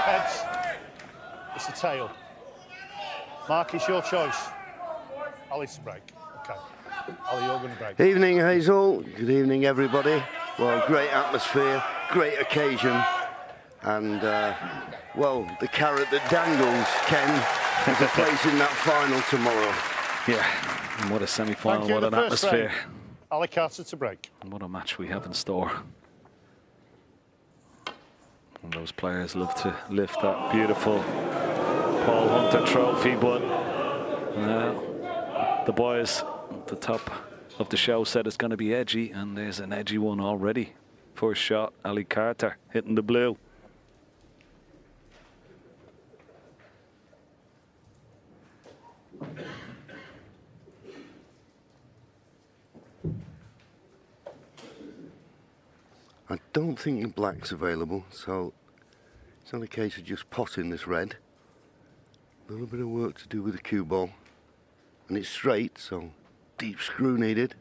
Heads. It's a tail. Mark, it's your choice. Ollie's to break. Okay. Ollie, you're going to break. Evening, Hazel. Good evening, everybody. Well, great atmosphere, great occasion. And, well, the carrot that dangles, Ken, is a place in that final tomorrow. Yeah, and what a semi-final, what an atmosphere. Ollie Carter to break. And what a match we have in store. And those players love to lift that beautiful Paul Hunter trophy, but the boys at the top of the show said it's going to be edgy, and there's an edgy one already. First shot, Ali Carter hitting the blue. I don't think the black's available, so it's not a case of just potting this red. A little bit of work to do with the cue ball. And it's straight, so deep screw needed.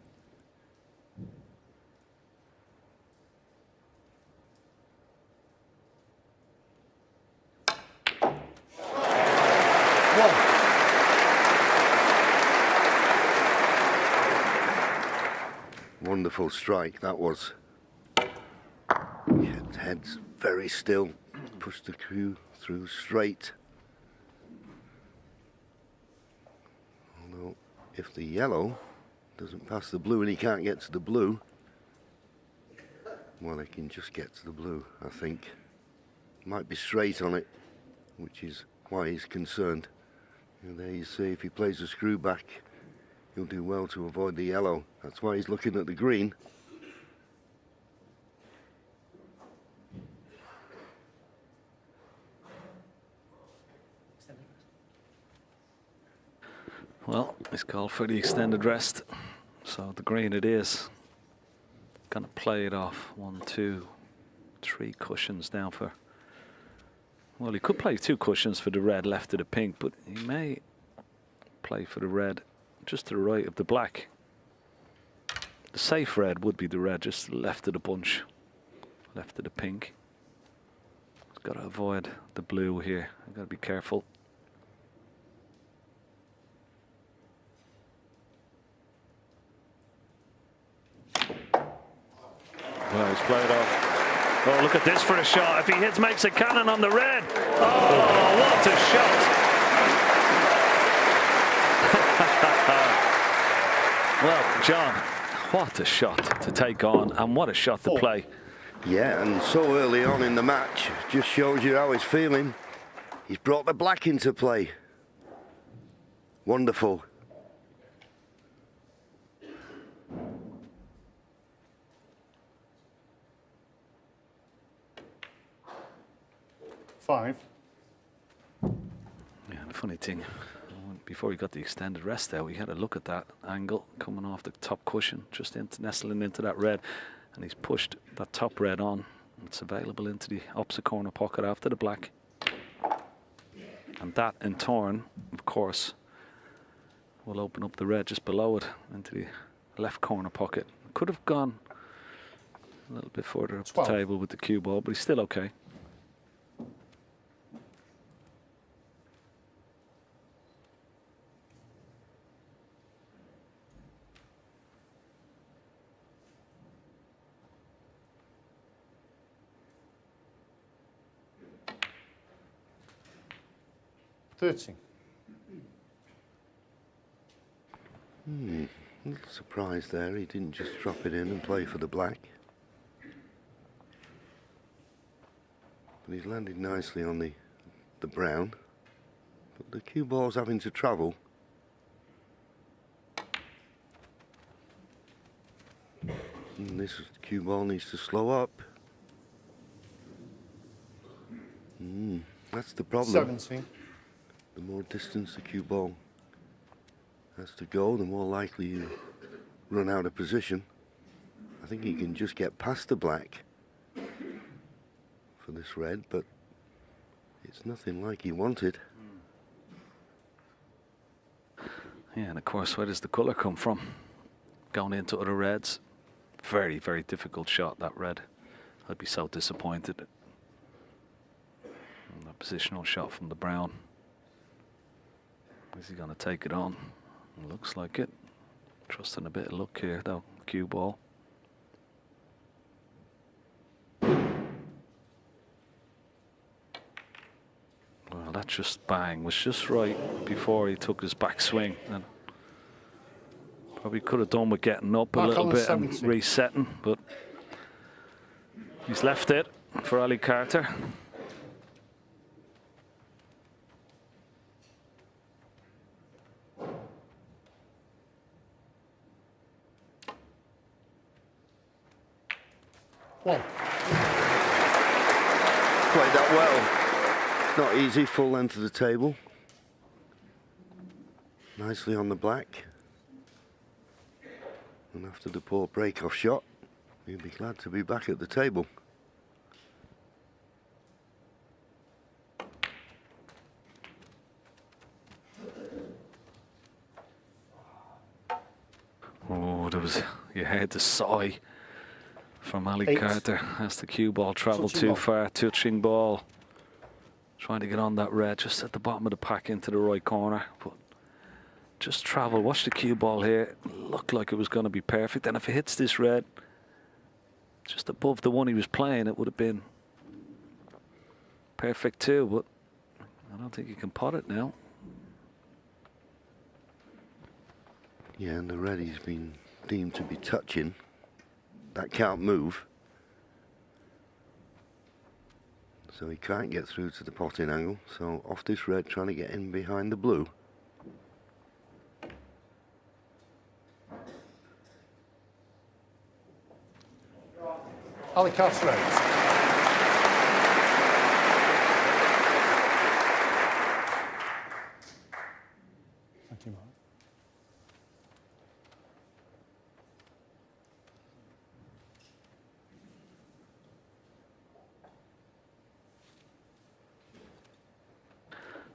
Wonderful strike, that was. Head's very still. Push the cue through straight. Although, if the yellow doesn't pass the blue and he can't get to the blue, well, he can just get to the blue, I think. Might be straight on it, which is why he's concerned. And there you see, if he plays the screw back, he'll do well to avoid the yellow. That's why he's looking at the green. Well, it's called for the extended rest, so the green it is. Gonna play it off. 1, 2, 3 cushions down for. Well, he could play 2 cushions for the red left of the pink, but he may play for the red just to the right of the black. The safe red would be the red just left of the bunch, left of the pink. He's got to avoid the blue here. I've got to be careful. Well, he's played off. Oh, look at this for a shot. If he hits, makes a cannon on the red. Oh, what a shot. Well, John, what a shot to take on, and what a shot to play. Yeah, and so early on in the match, just shows you how he's feeling. He's brought the black into play. Wonderful. Five. Yeah, the funny thing, before he got the extended rest out, we had a look at that angle coming off the top cushion, just nestling into that red, and he's pushed that top red on. It's available into the opposite corner pocket after the black. And that, in turn, of course, will open up the red just below it into the left corner pocket. Could have gone a little bit further up the table with the cue ball, but he's still okay. A little surprise there. He didn't just drop it in and play for the black. But he's landed nicely on the brown. But the cue ball's having to travel. And this cue ball needs to slow up. That's the problem. 17. The more distance the cue ball has to go, the more likely you run out of position. I think he can just get past the black for this red, but it's nothing like he wanted. Yeah, and of course, where does the colour come from? Going into other reds. Very, very difficult shot, that red. I'd be so disappointed. And a positional shot from the brown. Is he going to take it on? Looks like it. Trusting a bit of luck here, though. Cue ball. Well, that just bang was just right before he took his back swing, and probably could have done with getting up a little bit and resetting, but he's left it for Ali Carter. One. Played that well. Not easy, full length of the table. Nicely on the black. And after the poor break-off shot, he'll be glad to be back at the table. Oh, you heard the sigh from Ali Carter as the cue ball travelled too far. Touching ball. Trying to get on that red just at the bottom of the pack into the right corner. But just travel. Watch the cue ball here. Looked like it was going to be perfect. And if it hits this red just above the one he was playing, it would have been perfect too. But I don't think you can pot it now. Yeah, and the red he's been deemed to be touching. That can't move. So he can't get through to the potting angle. So off this red, trying to get in behind the blue. Ali Carter out. Thank you, Mark.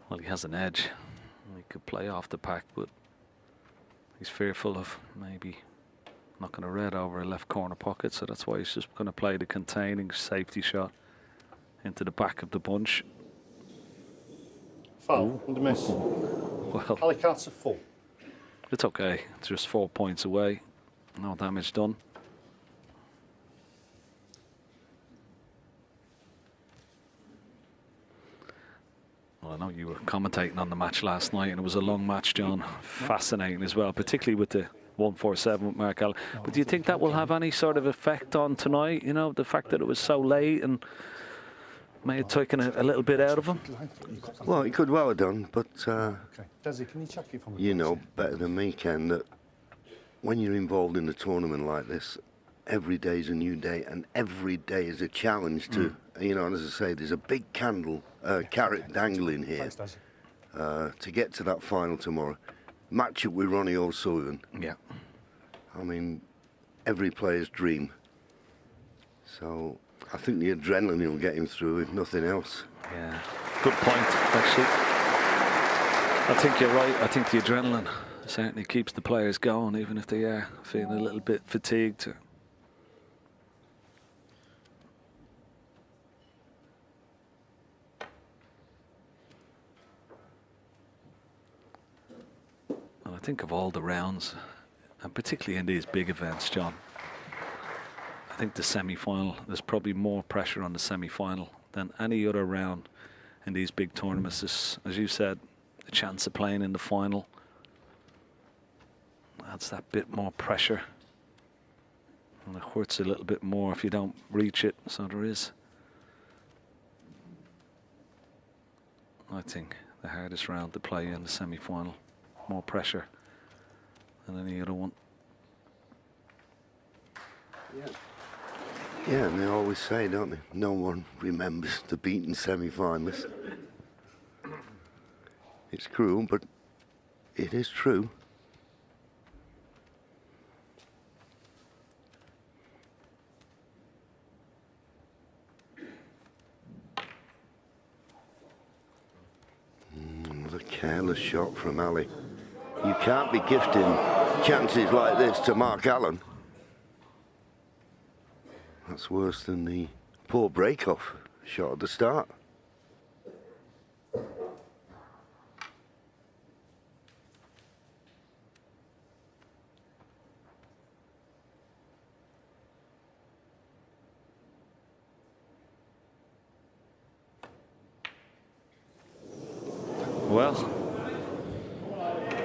Well, he has an edge. He could play off the pack, but he's fearful of maybe knocking a red over a left corner pocket, so that's why he's just going to play the containing safety shot into the back of the bunch. Foul and a miss. Well, Ali Carter full. It's okay. It's just 4 points away. No damage done. Well, I know you were commentating on the match last night, and it was a long match, John. Fascinating as well, particularly with the 147 with Mark Allen. But do you think that will have any sort of effect on tonight? You know, the fact that it was so late and may have taken a little bit out of him? Well, he could well have done, but Desi, can you check it for me? you know better than me, Ken, that when you're involved in a tournament like this, every day is a new day, and every day is a challenge to, you know, and as I say, there's a big carrot dangling here. Thanks, Desi. To get to that final tomorrow. Match up with Ronnie O'Sullivan. Yeah. I mean, every player's dream. So I think the adrenaline will get him through, if nothing else. Yeah, good point, actually. I think you're right. I think the adrenaline certainly keeps the players going, even if they are feeling a little bit fatigued. I think of all the rounds, and particularly in these big events, John, I think the semi-final, there's probably more pressure on the semi-final than any other round in these big tournaments. This, as you said, the chance of playing in the final adds that bit more pressure, and it hurts a little bit more if you don't reach it. So there is, I think, the hardest round to play in the semi-final. More pressure than any other one. Yeah, and they always say, don't they, no one remembers the beaten semi-finalist. It's cruel, but it is true. Another careless shot from Ali. You can't be gifting chances like this to Mark Allen. That's worse than the poor break-off shot at the start. Well.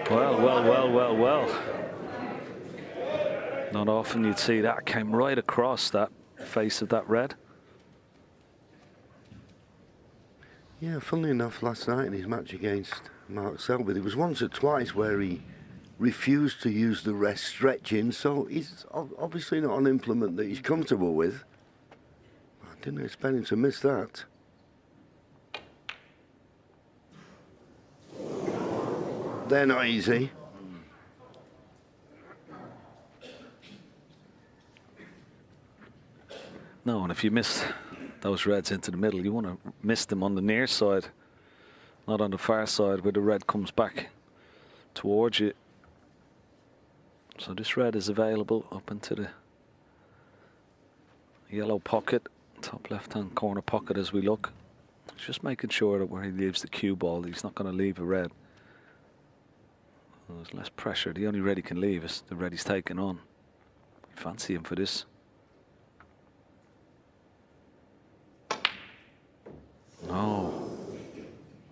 Well. Not often you'd see that. Came right across that face of that red. Yeah, funnily enough, last night in his match against Mark Selby, there was once or twice where he refused to use the rest stretching, so he's obviously not an implement that he's comfortable with. I didn't expect him to miss that. They're not easy. No, and if you miss those reds into the middle, you want to miss them on the near side, not on the far side where the red comes back towards you. So this red is available up into the yellow pocket, top left-hand corner pocket as we look. Just making sure that where he leaves the cue ball, he's not going to leave a red. There's less pressure. The only red he can leave is the red he's taken on. Fancy him for this. Oh,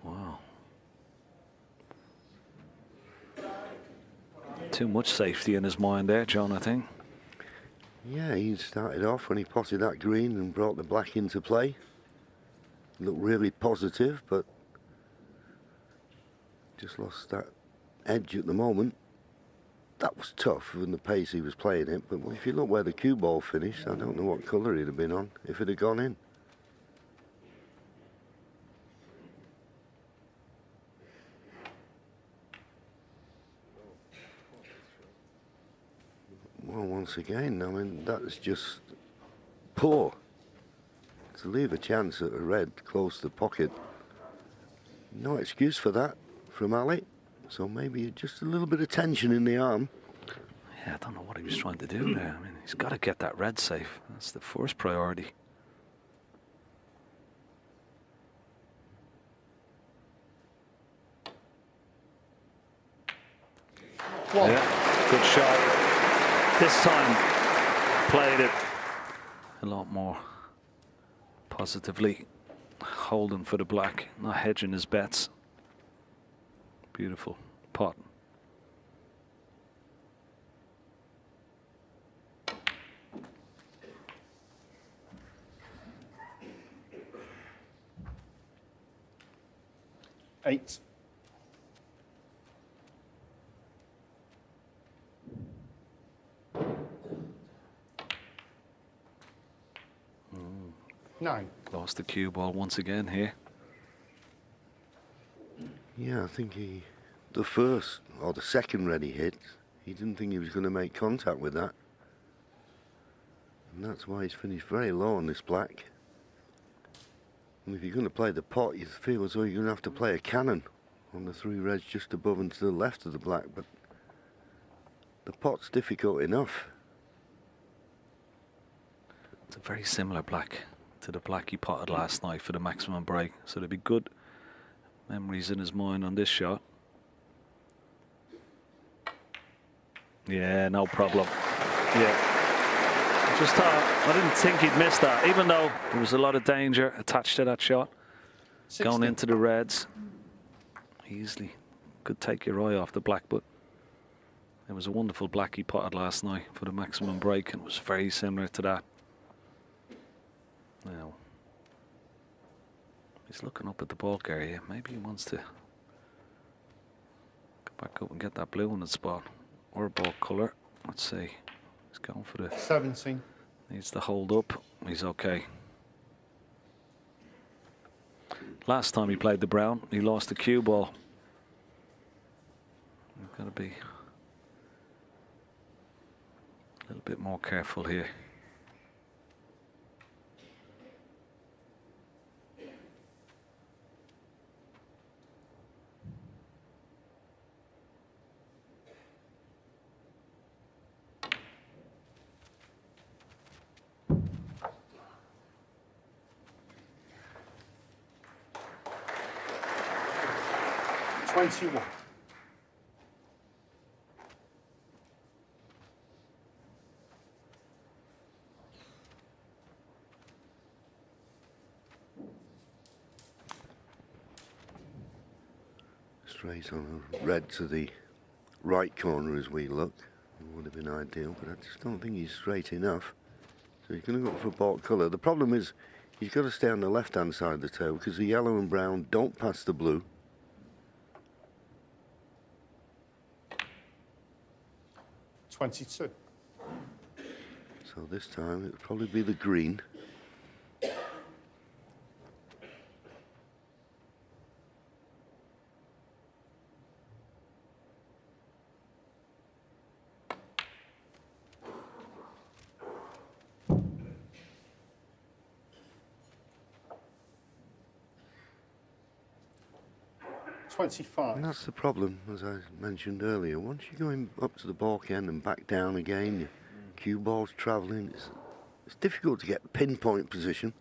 wow. Too much safety in his mind there, John, I think. Yeah, he started off when he potted that green and brought the black into play. Looked really positive, but just lost that edge at the moment. That was tough with the pace he was playing it, but if you look where the cue ball finished, I don't know what colour he'd have been on if it had gone in. Well, once again, I mean, that's just poor. To leave a chance at a red close to the pocket. No excuse for that from Ali. So maybe just a little bit of tension in the arm. Yeah, I don't know what he was trying to do there. I mean, he's got to get that red safe. That's the first priority. Well, yeah, good shot. This time, played it a lot more positively. Holding for the black, not hedging his bets. Beautiful pot. Eight. Nine. Lost the cue ball once again here. Yeah, I think the first or the second red he hit, he didn't think he was going to make contact with that. And that's why he's finished very low on this black. And if you're going to play the pot, you feel as though you're going to have to play a cannon on the three reds just above and to the left of the black, but the pot's difficult enough. It's a very similar black to the black he potted last night for the maximum break, so there'll be good memories in his mind on this shot. Yeah, no problem. Yeah. Just thought, I didn't think he'd miss that, even though there was a lot of danger attached to that shot. 60. Going into the reds. Easily could take your eye off the black, but it was a wonderful black he potted last night for the maximum break, and it was very similar to that. Now, he's looking up at the bulk area. Maybe he wants to go back up and get that blue in the spot. Or a bulk colour. Let's see. He's going for the 17. Needs to hold up. He's okay. Last time he played the brown, he lost the cue ball. We've got to be a little bit more careful here. $21. Straight on a red to the right corner as we look. It would have been ideal, but I just don't think he's straight enough. So he's going to go for baulk colour. The problem is he's got to stay on the left-hand side of the table because the yellow and brown don't pass the blue. 22. So this time it would probably be the green. And that's the problem, as I mentioned earlier. Once you're going up to the baulk end and back down again, your cue ball's travelling. It's difficult to get pinpoint position.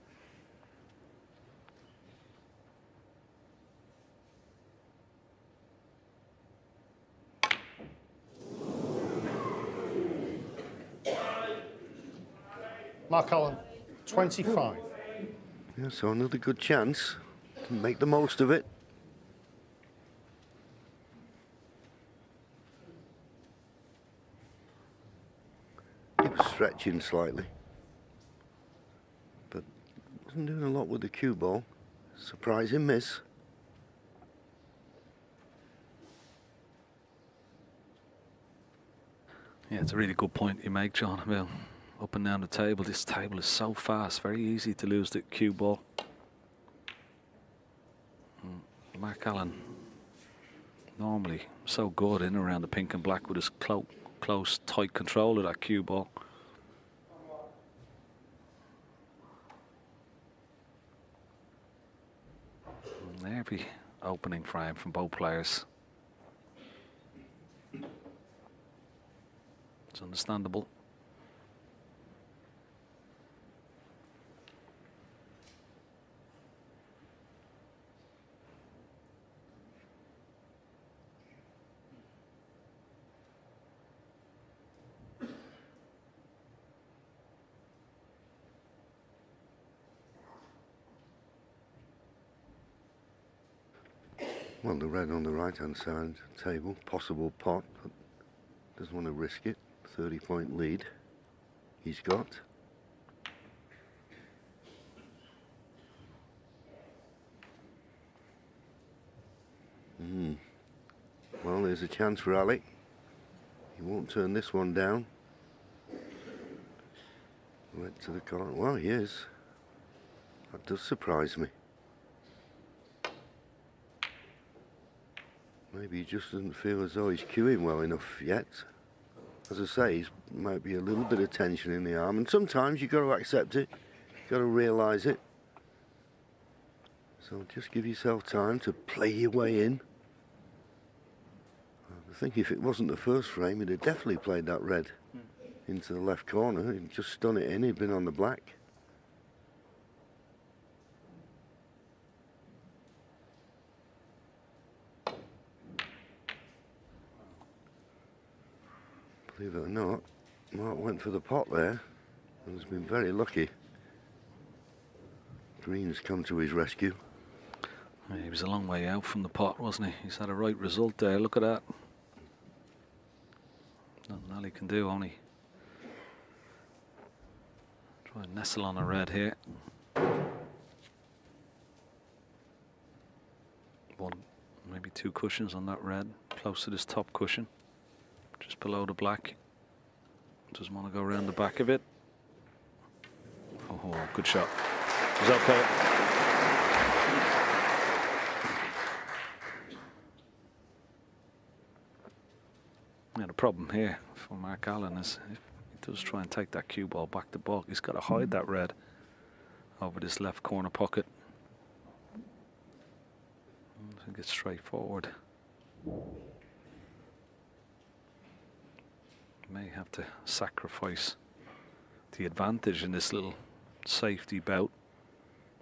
Mark Allen, 25. Yeah, so another good chance to make the most of it. He was stretching slightly, but wasn't doing a lot with the cue ball. Surprising miss. Yeah, it's a really good point you make, John, about up and down the table. This table is so fast, very easy to lose the cue ball. Mark Allen, normally so good in and around the pink and black with his close, tight control of that cue ball. And every opening frame from both players. It's understandable. Well, the red on the right-hand side table, possible pot, but doesn't want to risk it. 30-point lead he's got. Well, there's a chance for Ali. He won't turn this one down. Right to the corner. Well, he is. That does surprise me. Maybe he just doesn't feel as though he's cueing well enough yet. As I say, might be a little bit of tension in the arm, and sometimes you've got to accept it, you've got to realise it. So just give yourself time to play your way in. I think if it wasn't the first frame, he'd have definitely played that red into the left corner. He'd just stun it in, he'd been on the black. Believe it or not, Mark went for the pot there and has been very lucky. Green's come to his rescue. Yeah, he was a long way out from the pot, wasn't he? He's had a right result there. Look at that. Nothing Ali can do, only try and nestle on a red here. One, maybe two cushions on that red, close to this top cushion. Just below the black. Doesn't want to go around the back of it. Oh, good shot. It was okay. Yeah, the problem here for Mark Allen is if he does try and take that cue ball back to baulk, he's got to hide that red over this left corner pocket. I think it's straightforward. May have to sacrifice the advantage in this little safety bout.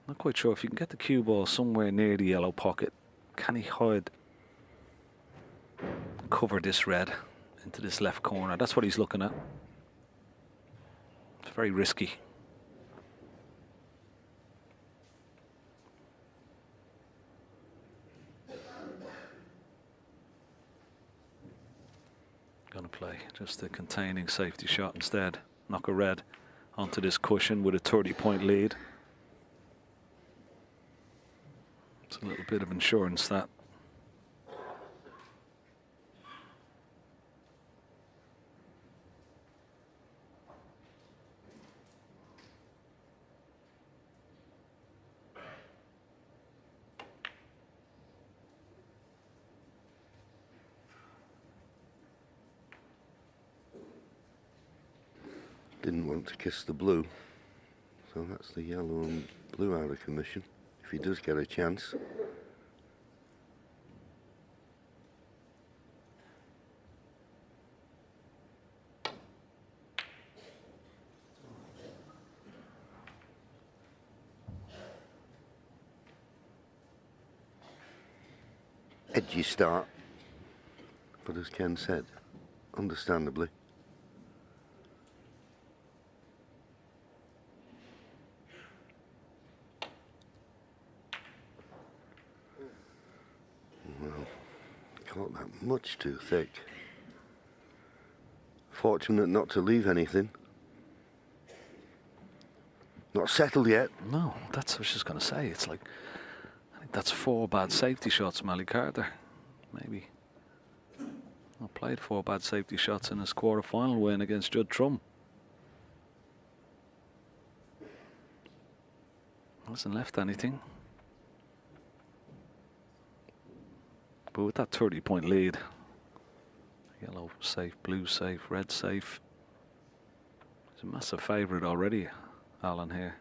Not quite sure if you can get the cue ball somewhere near the yellow pocket. Can he hide, cover this red into this left corner? That's what he's looking at. It's very risky. Just a containing safety shot instead. Knock a red onto this cushion with a 30-point lead. It's a little bit of insurance, that. Didn't want to kiss the blue, so that's the yellow and blue out of commission if he does get a chance. Edgy start, but as Ken said, understandably. Well, caught that much too thick. Fortunate not to leave anything. Not settled yet. No, that's what I was just going to say. It's like, I think that's 4 bad safety shots, Mally Carter. Maybe. I played 4 bad safety shots in his quarter-final win against Judd Trump. Hasn't left anything. But with that 30-point lead, yellow safe, blue safe, red safe, he's a massive favourite already, Alan, here.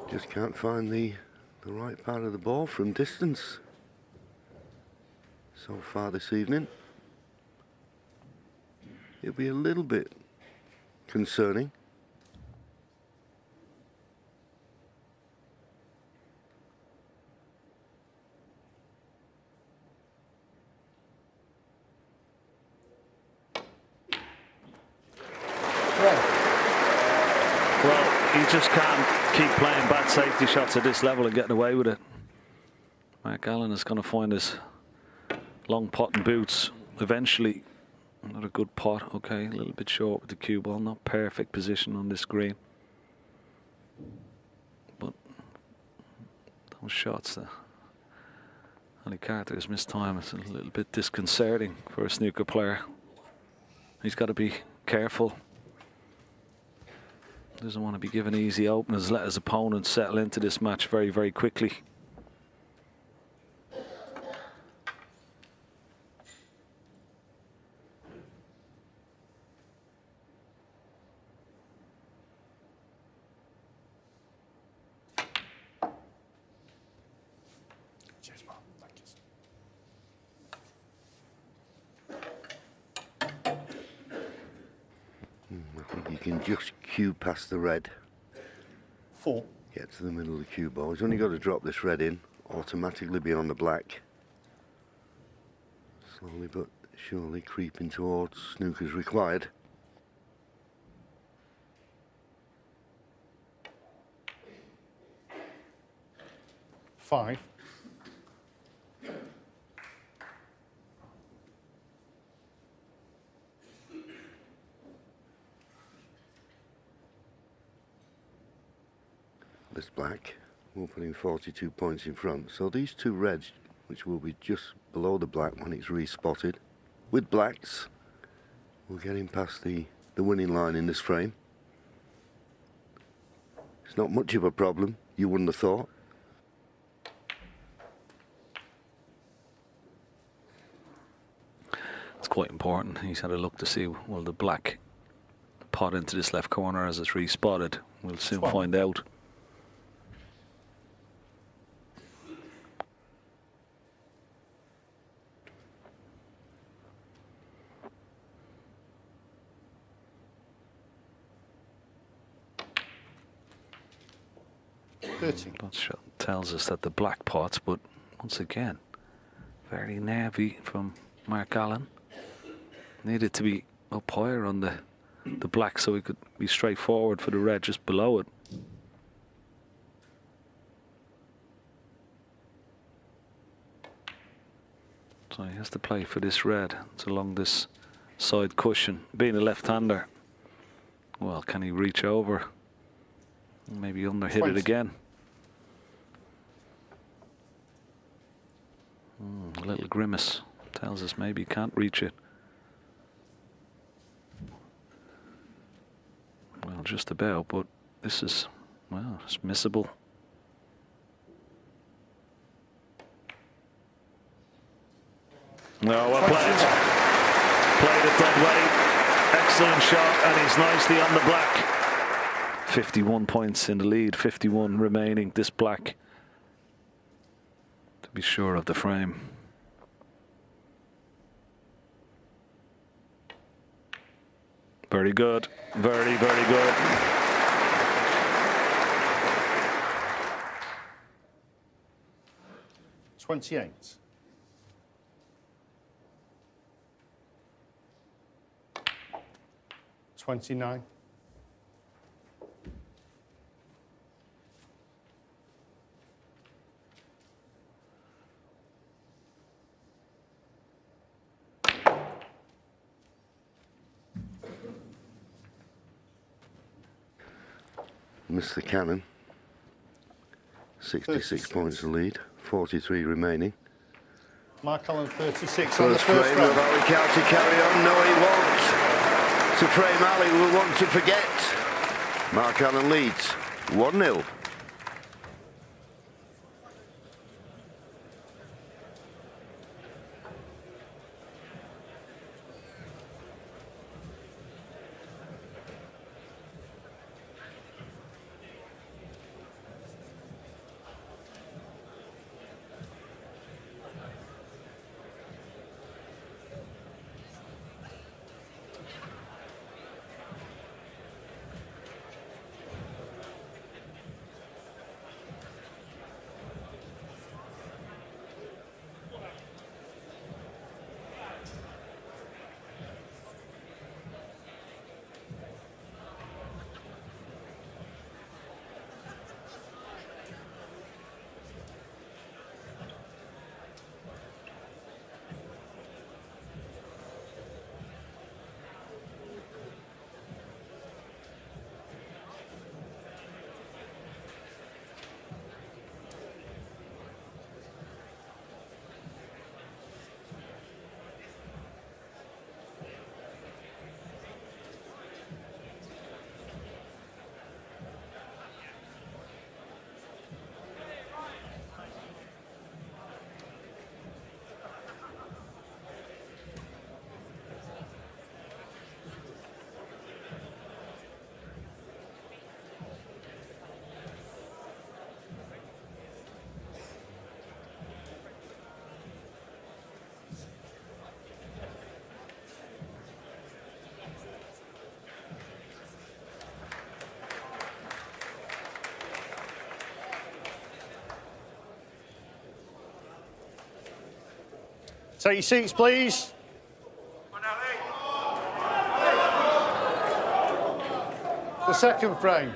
Just can't find the right part of the ball from distance so far this evening. It'll be a little bit concerning. Well, you just can't keep playing bad safety shots at this level and getting away with it. Mark Allen is going to find his long pot and boots eventually. Not a good pot. Okay, a little bit short with the cue ball. Not perfect position on this green. But those shots that Ali Carter's missed time is a little bit disconcerting for a snooker player. He's got to be careful. Doesn't want to be given easy openers. Let his opponent settle into this match very, very quickly. Cheers, Mark. Thank you. I think you can just cue past the red. 4. Get to the middle of the cue ball. He's only got to drop this red in, automatically be on the black. Slowly but surely creeping towards snooker's required. Five. This black will put him 42 points in front. So these two reds, which will be just below the black when it's respotted, with blacks, will get him past the winning line in this frame. It's not much of a problem, you wouldn't have thought. It's quite important. He's had a look to see, will the black pot into this left corner as it's respotted? We'll soon find out. 30. That shot tells us that the black pots, but once again, very nervy from Mark Allen. Needed to be up higher on the black so he could be straightforward for the red just below it. So he has to play for this red. It's along this side cushion. Being a left-hander, well, can he reach over? Maybe under-hit it again. A little grimace tells us maybe he can't reach it. Well, just about, but this is, well, it's missable. No, well played. Played it that way. Excellent shot, and he's nicely on the black. 51 points in the lead, 51 remaining. This black to be sure of the frame. Very good. Very, very good. $28. $29. Missed the cannon. 66 points to lead. 43 remaining. Mark Allen 36 on the First first frame frame. of Ali Cow to carry on. No, he won't. It's a frame Ali will want to forget. Mark Allen leads 1-0. Take your seats, please. The second frame.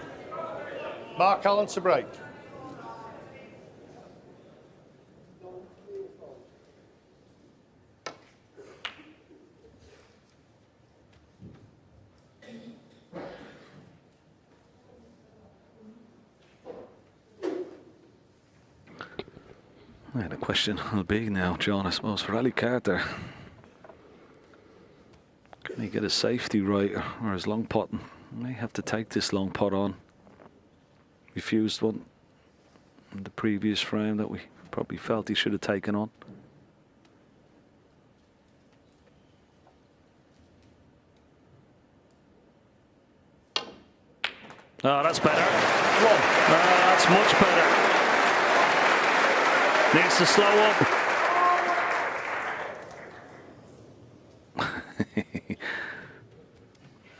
Mark Allen to break. Yeah, the question will be now, John, I suppose, for Ali Carter. Can he get his safety right or his long potting? He may have to take this long pot on. Refused one in the previous frame that we probably felt he should have taken on. Oh, that's better. That's much better. Needs to slow up.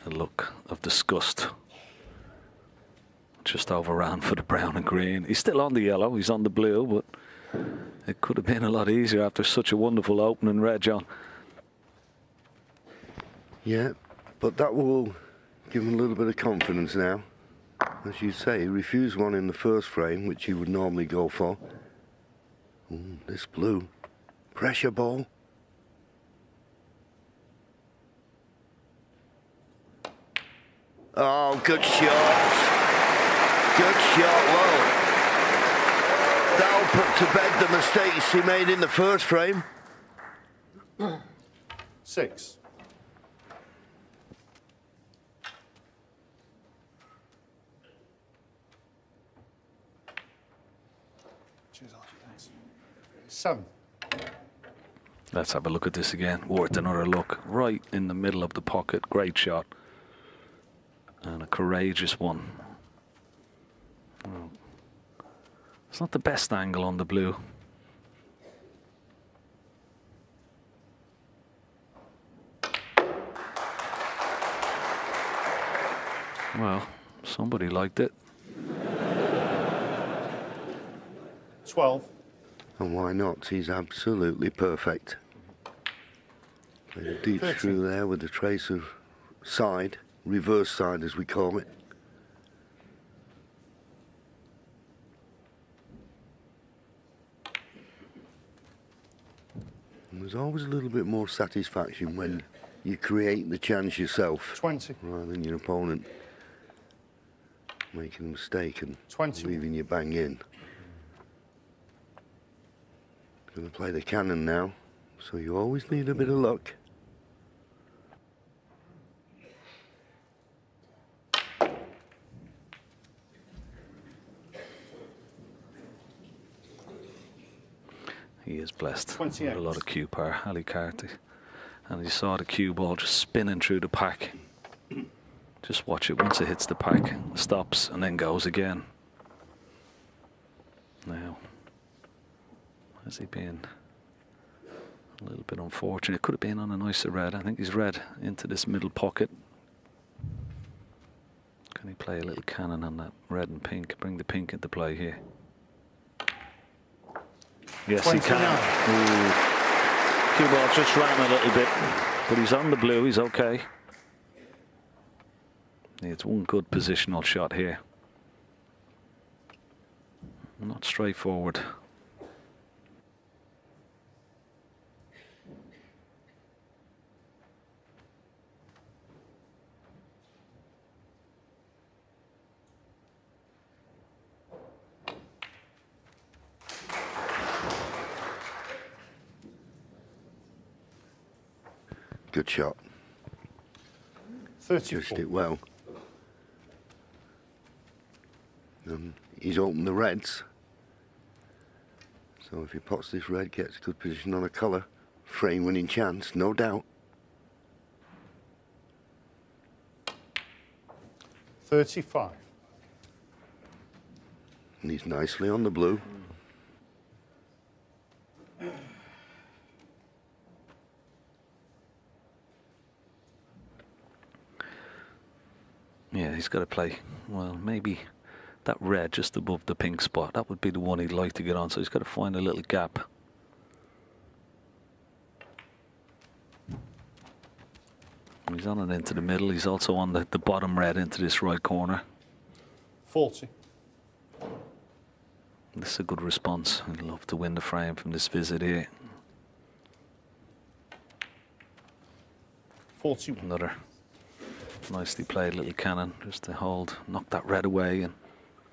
A look of disgust just overran for the brown and green. He's still on the yellow, he's on the blue, but it could have been a lot easier after such a wonderful opening red, John. Yeah, but that will give him a little bit of confidence now. As you say, he refused one in the first frame, which he would normally go for. Ooh, this blue. Pressure ball. Oh, good shot. Good shot. Well, that'll put to bed the mistakes he made in the first frame. 6. Cheers, Archie, thanks. 7. Let's have a look at this again. Worth another look. Right in the middle of the pocket. Great shot. And a courageous one. Oh. It's not the best angle on the blue. Well, somebody liked it. 12. And why not? He's absolutely perfect. Played a deep 13. screw there with a trace of side, reverse side as we call it. And there's always a little bit more satisfaction when you create the chance yourself 20. rather than your opponent making a mistake and 20. leaving you bang in. Going to play the cannon now, so you always need a bit of luck. He is blessed. 28. With a lot of cue power, Ali Carty. And you saw the cue ball just spinning through the pack. Just watch it. Once it hits the pack, stops and then goes again. Now, has he been a little bit unfortunate? It could have been on a nicer red. I think he's red into this middle pocket. Can he play a little cannon on that red and pink? Bring the pink into play here. Yes, 29. he can. Cue ball just ran a little bit, but he's on the blue. He's okay. It's one good positional shot here. Not straightforward. Good shot. 34. Just it well. He's opened the reds. So if he pots this red, gets good position on a colour, frame winning chance, no doubt. 35. And he's nicely on the blue. Yeah, he's got to play, well, maybe that red just above the pink spot. That would be the one he'd like to get on, so he's got to find a little gap. He's on and into the middle. He's also on the bottom red into this right corner. 40. This is a good response. I'd love to win the frame from this visit here. 41. Another nicely played little cannon just to hold, knock that red away and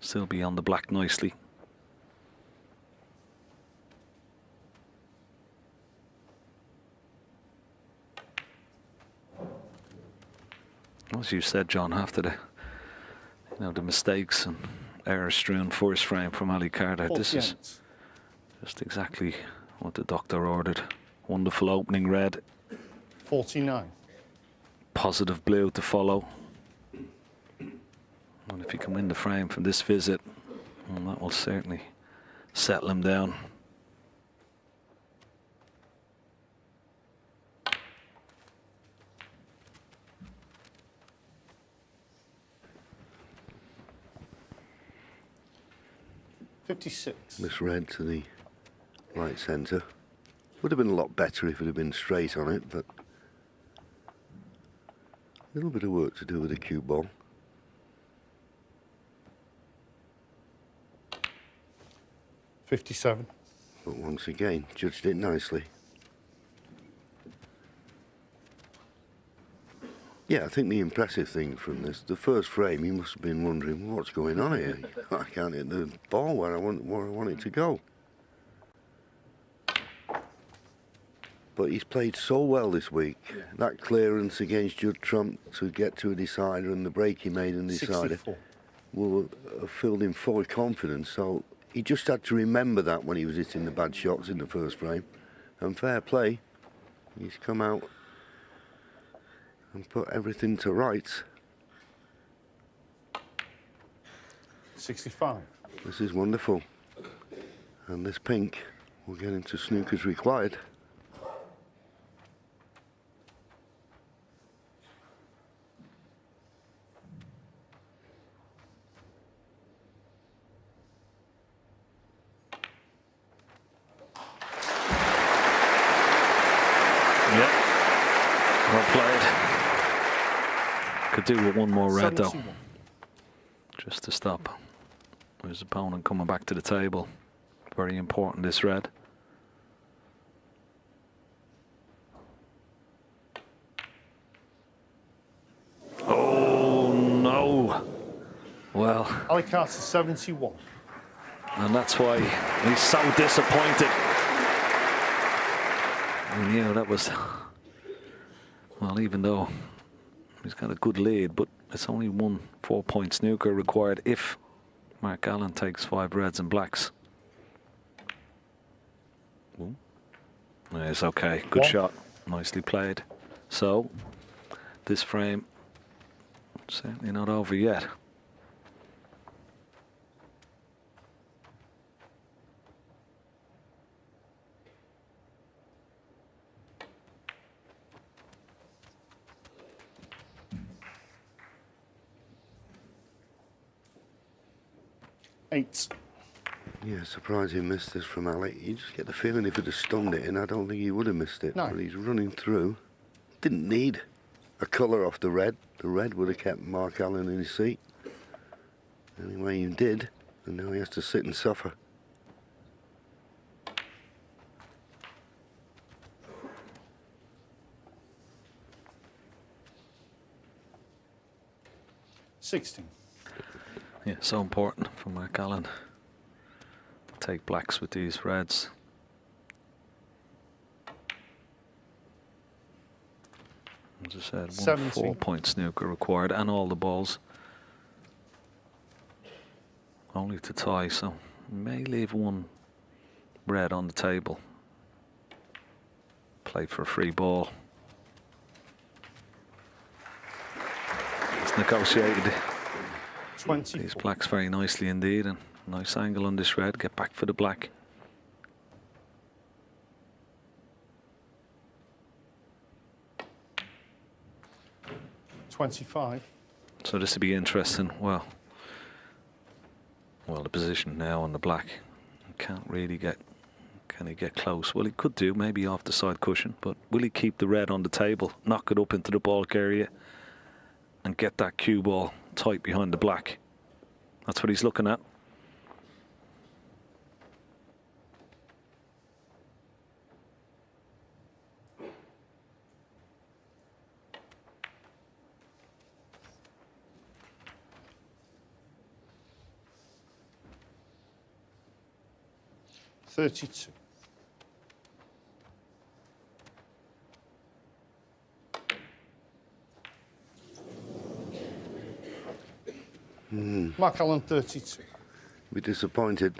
still be on the black nicely. As you said, John, after the mistakes and error-strewn first frame from Ali Carter, this is just exactly what the doctor ordered. Wonderful opening red. 49. Positive blue to follow. And if he can win the frame from this visit, well, that will certainly settle him down. 56. Misread to the right centre. Would have been a lot better if it had been straight on it, but a little bit of work to do with the cue ball. 57. But once again, judged it nicely. Yeah, I think the impressive thing from this, the first frame, he must have been wondering, what's going on here? I can't hit the ball where I want it to go. But he's played so well this week. Yeah. That clearance against Judd Trump to get to a decider and the break he made in the decider will have filled him full of confidence. So he just had to remember that when he was hitting the bad shots in the first frame. And fair play, he's come out and put everything to rights. 65. This is wonderful. And this pink will get into snookers required. Could do with one more red 71. though, just to stop his opponent coming back to the table. Very important, this red. Oh no! Well, Ali Carter 71. And that's why he's so disappointed. He knew that was, well, even though he's got a good lead, but it's only one 4-point snooker required if Mark Allen takes 5 reds and blacks. Ooh. It's okay. Good shot. Nicely played. So, this frame certainly not over yet. Eight. Yeah, surprised he missed this from Ali. You just get the feeling if he'd have stunned it, and I don't think he would have missed it. No. But he's running through. Didn't need a colour off the red. The red would have kept Mark Allen in his seat. Anyway, he did, and now he has to sit and suffer. $16. Yeah, so important for Mark Allen. Take blacks with these reds. As I said, one 4-point snooker required, and all the balls only to tie, so may leave one red on the table. Play for a free ball. It's negotiated. 24. These blacks very nicely indeed, and nice angle on this red. Get back for the black. $25. So this will be interesting. Well, the position now on the black. Can't really get. Can he get close? Well, he could do, maybe off the side cushion, but will he keep the red on the table, knock it up into the baulk area, and get that cue ball tight behind the black? That's what he's looking at. $32. Mark Allen 32. Be disappointed.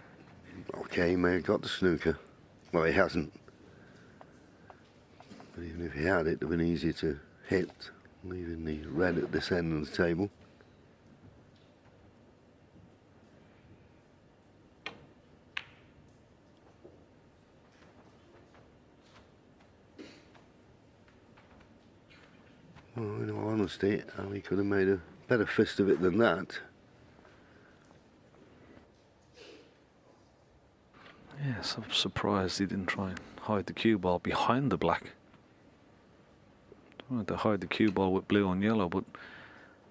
Okay, he may have got the snooker. Well, he hasn't. But even if he had, it would have been easier to hit, leaving the red at this end of the table. Well, in all honesty, Ali could have made a better fist of it than that. So surprised he didn't try and hide the cue ball behind the black. Wanted to hide the cue ball with blue and yellow, but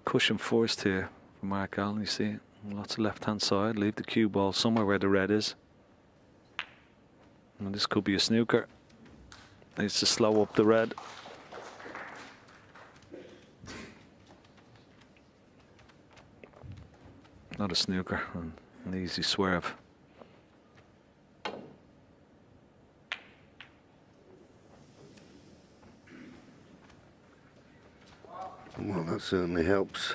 cushion first here for Mark Allen. You see lots of left-hand side. Leave the cue ball somewhere where the red is. And this could be a snooker. Needs to slow up the red. Not a snooker, and an easy swerve. Well, that certainly helps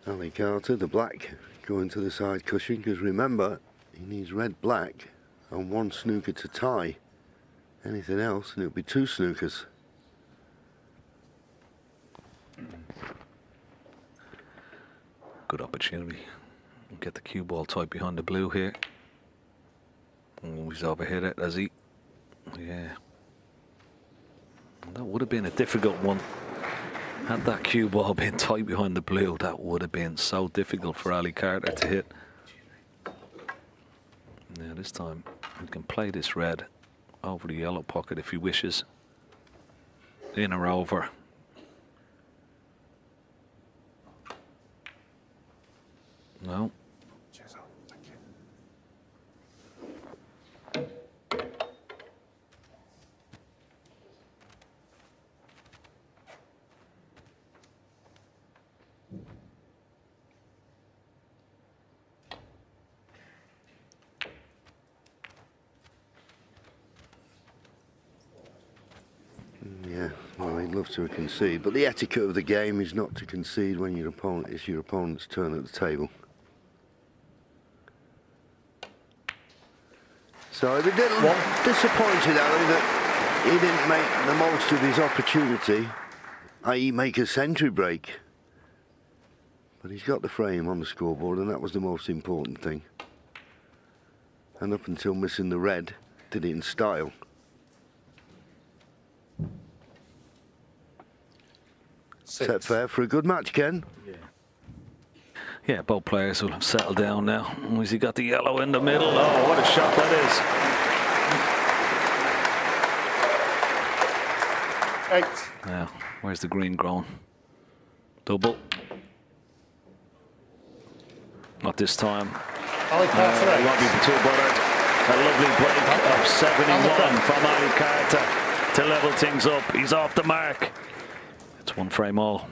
Ali Carter, the black, going to the side cushion, because remember, he needs red, black, and one snooker to tie. Anything else, and it'll be two snookers. Good opportunity. Get the cue ball tight behind the blue here. Oh, he's overhit it, has he? Yeah. That would have been a difficult one. Had that cue ball been tight behind the blue, that would have been so difficult for Ali Carter to hit. Now this time he can play this red over the yellow pocket if he wishes. In or over. No. Yeah, well, he'd love to concede, but the etiquette of the game is not to concede when your opponent is your opponent's turn at the table. So I'm a little disappointed, Ali, that he didn't make the most of his opportunity, i.e. make a century break. But he's got the frame on the scoreboard, and that was the most important thing. And up until missing the red, did it in style. Set fair for a good match, Ken. Yeah, both players will have settled down now. Has he got the yellow in the middle? Oh, what a shot that is. 8. Now, where's the green grown? Double. Not this time. Ali Carter, He won't be too bothered. A lovely break of 71 from Ali Carter to level things up. He's off the mark. It's one frame all.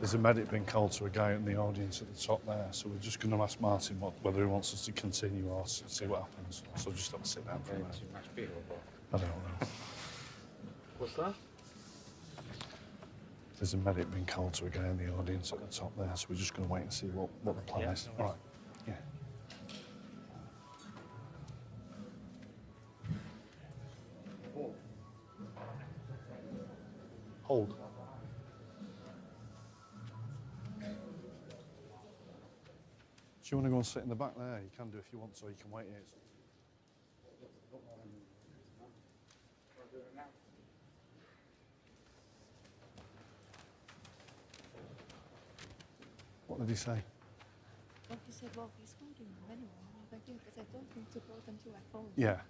There's a medic being called to a guy in the audience at the top there, so we're just going to ask Martin whether he wants us to continue or see what happens. So just have to sit down for a minute. I don't know. What's that? There's a medic being called to a guy in the audience at the top there, so we're just going to wait and see what the plan is. All right. Yeah. Hold. Do you want to go and sit in the back there? You can do if you want, so you can wait here. What did he say? Well, he said, well, he's going to move anyway. I was like, yeah, because I told him to go until I phone. Yeah.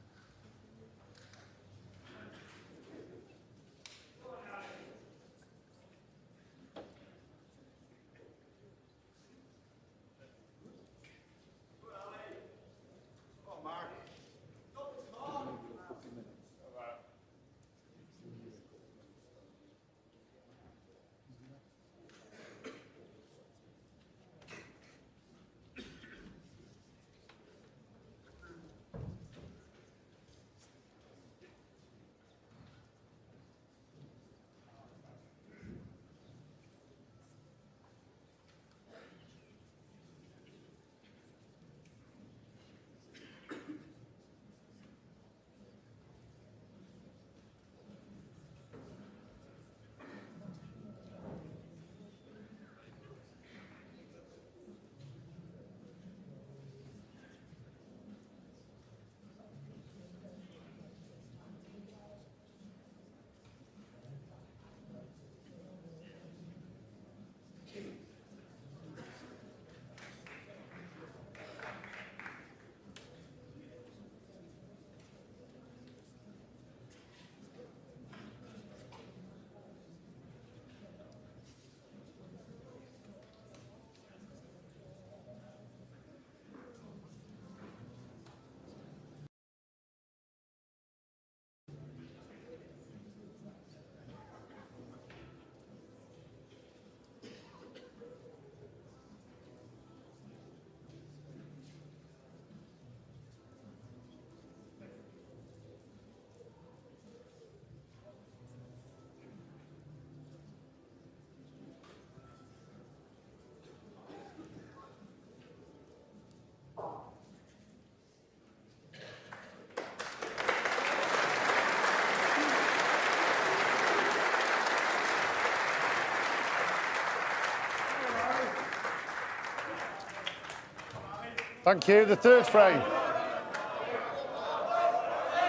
Thank you. The third frame.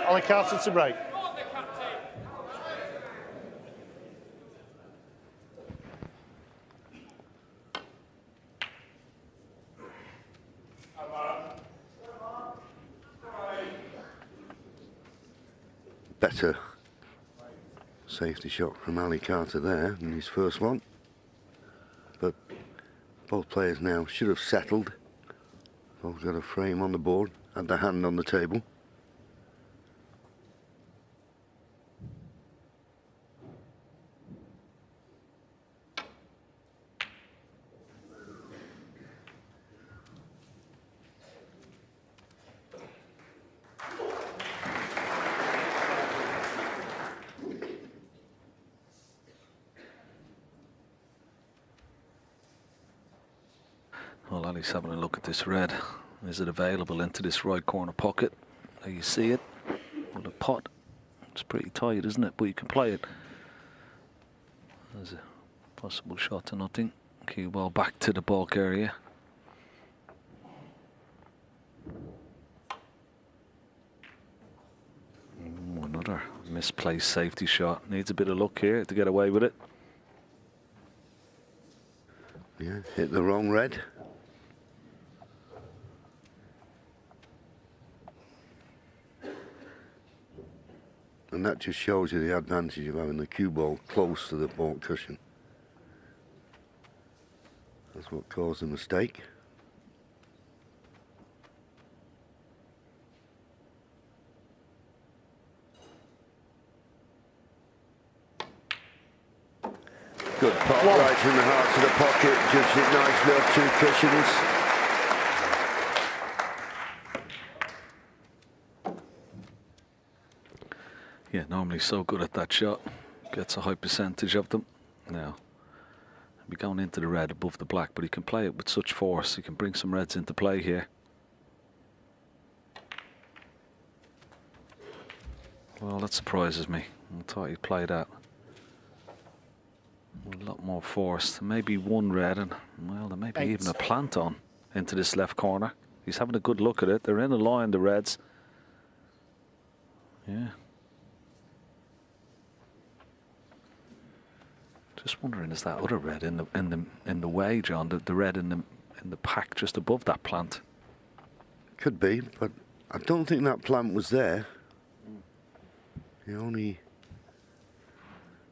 Ollie Carter to break. Better safety shot from Ali Carter there than his first one. But both players now should have settled. Both got a frame on the board, had their hand on the table. Well, Ali's having a look at this red. Is it available into this right corner pocket? There you see it. Well, the pot. It's pretty tight, isn't it? But you can play it. There's a possible shot to nothing. Cue ball back to the bulk area. Another misplaced safety shot. Needs a bit of luck here to get away with it. Yeah, hit the wrong red. And that just shows you the advantage of having the cue ball close to the ball cushion. That's what caused the mistake. Good pop right in the heart of the pocket. Judged it nice enough, 2 cushions. Yeah, normally so good at that shot. Gets a high percentage of them. Now, he'll be going into the red above the black, but he can play it with such force. He can bring some reds into play here. Well, that surprises me. I thought he'd play that with a lot more force. Maybe one red, and well, there may be even a plant on into this left corner. He's having a good look at it. They're in a line, the reds. Yeah. Just wondering, is that other red in the way, John? The red in the pack just above that plant. Could be, but I don't think that plant was there. He only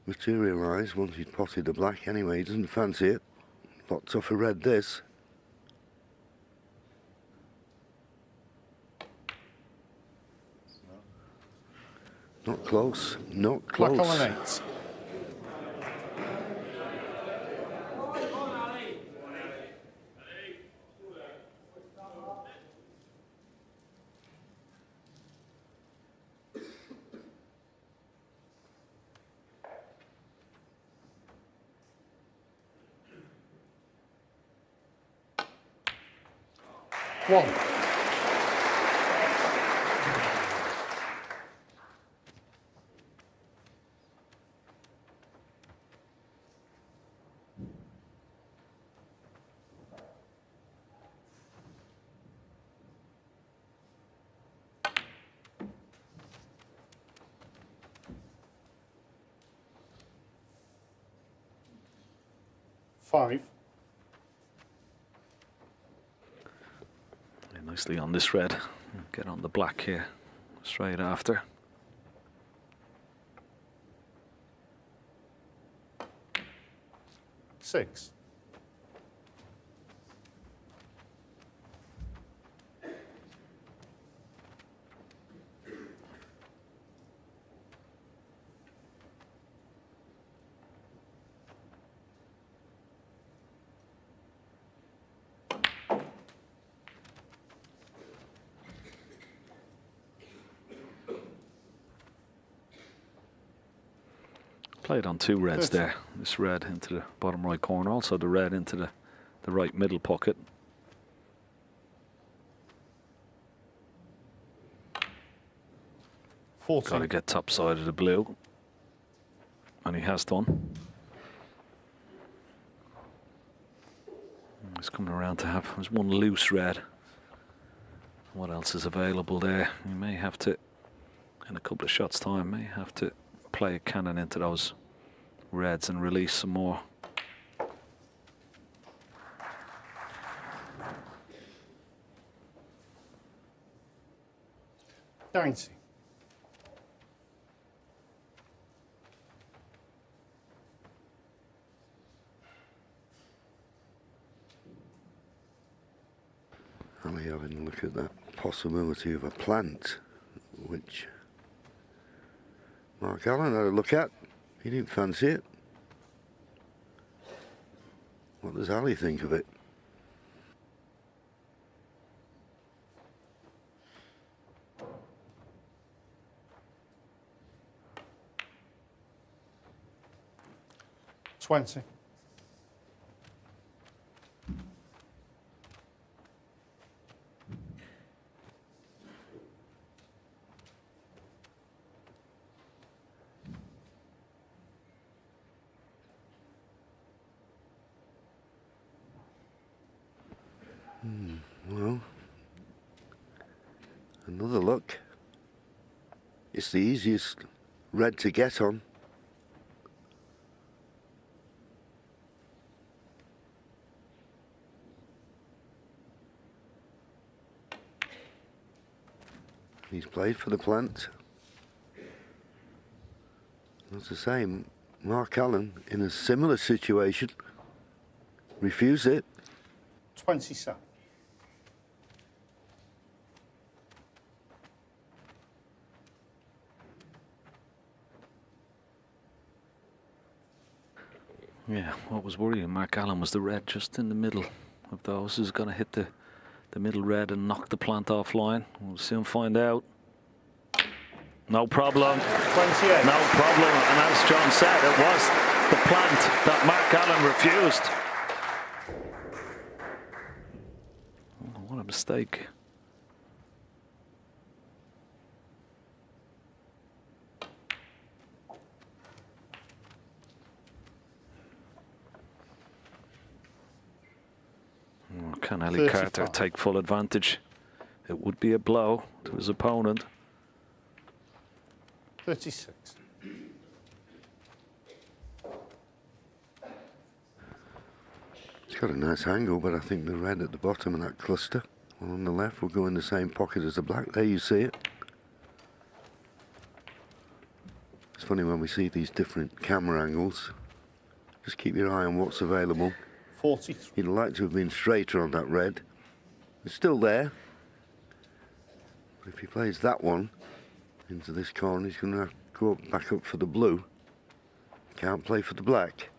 materialised once he'd potted the black anyway. He doesn't fancy it. A lot tougher red, this. Not close. Not close. Black on an 8. One. Five. Yeah, nicely on this red. Get on the black here straight after. Six. Played on 2 reds there. This red into the bottom right corner, also the red into the right middle pocket. Got to get top side of the blue, and he has done. He's coming around to have, there's one loose red. What else is available there? He may have to, in a couple of shots time, may have to play a cannon into those reds and release some more. $90. Ali having a look at that possibility of a plant, which Mark Allen had a look at. He didn't fancy it. What does Ali think of it? $20. Well, another look. It's the easiest red to get on. He's played for the plant. That's the same. Mark Allen, in a similar situation, refused it. 27. Yeah, what was worrying Mark Allen was the red just in the middle of those. Is going to hit the middle red and knock the plant offline. We'll soon find out. No problem. 28. No problem. And as John said, it was the plant that Mark Allen refused. Oh, what a mistake. Oh, can Ali Carter 35. take full advantage? It would be a blow to his opponent. 36. It's got a nice angle, but I think the red at the bottom of that cluster, one on the left, will go in the same pocket as the black. There you see it. It's funny when we see these different camera angles. Just keep your eye on what's available. 43. He'd like to have been straighter on that red. It's still there. But if he plays that one into this corner, he's going to have to go back up for the blue. Can't play for the black.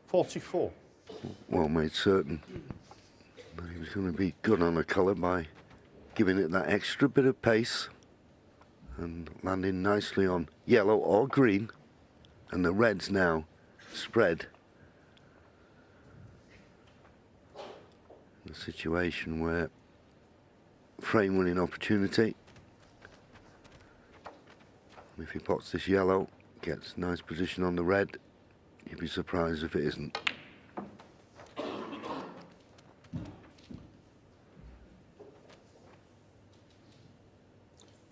44. Well made certain that he was going to be good on the colour by giving it that extra bit of pace and landing nicely on yellow or green, and the red's now spread. A situation where frame winning opportunity. If he pots this yellow, gets nice position on the red, you'd be surprised if it isn't.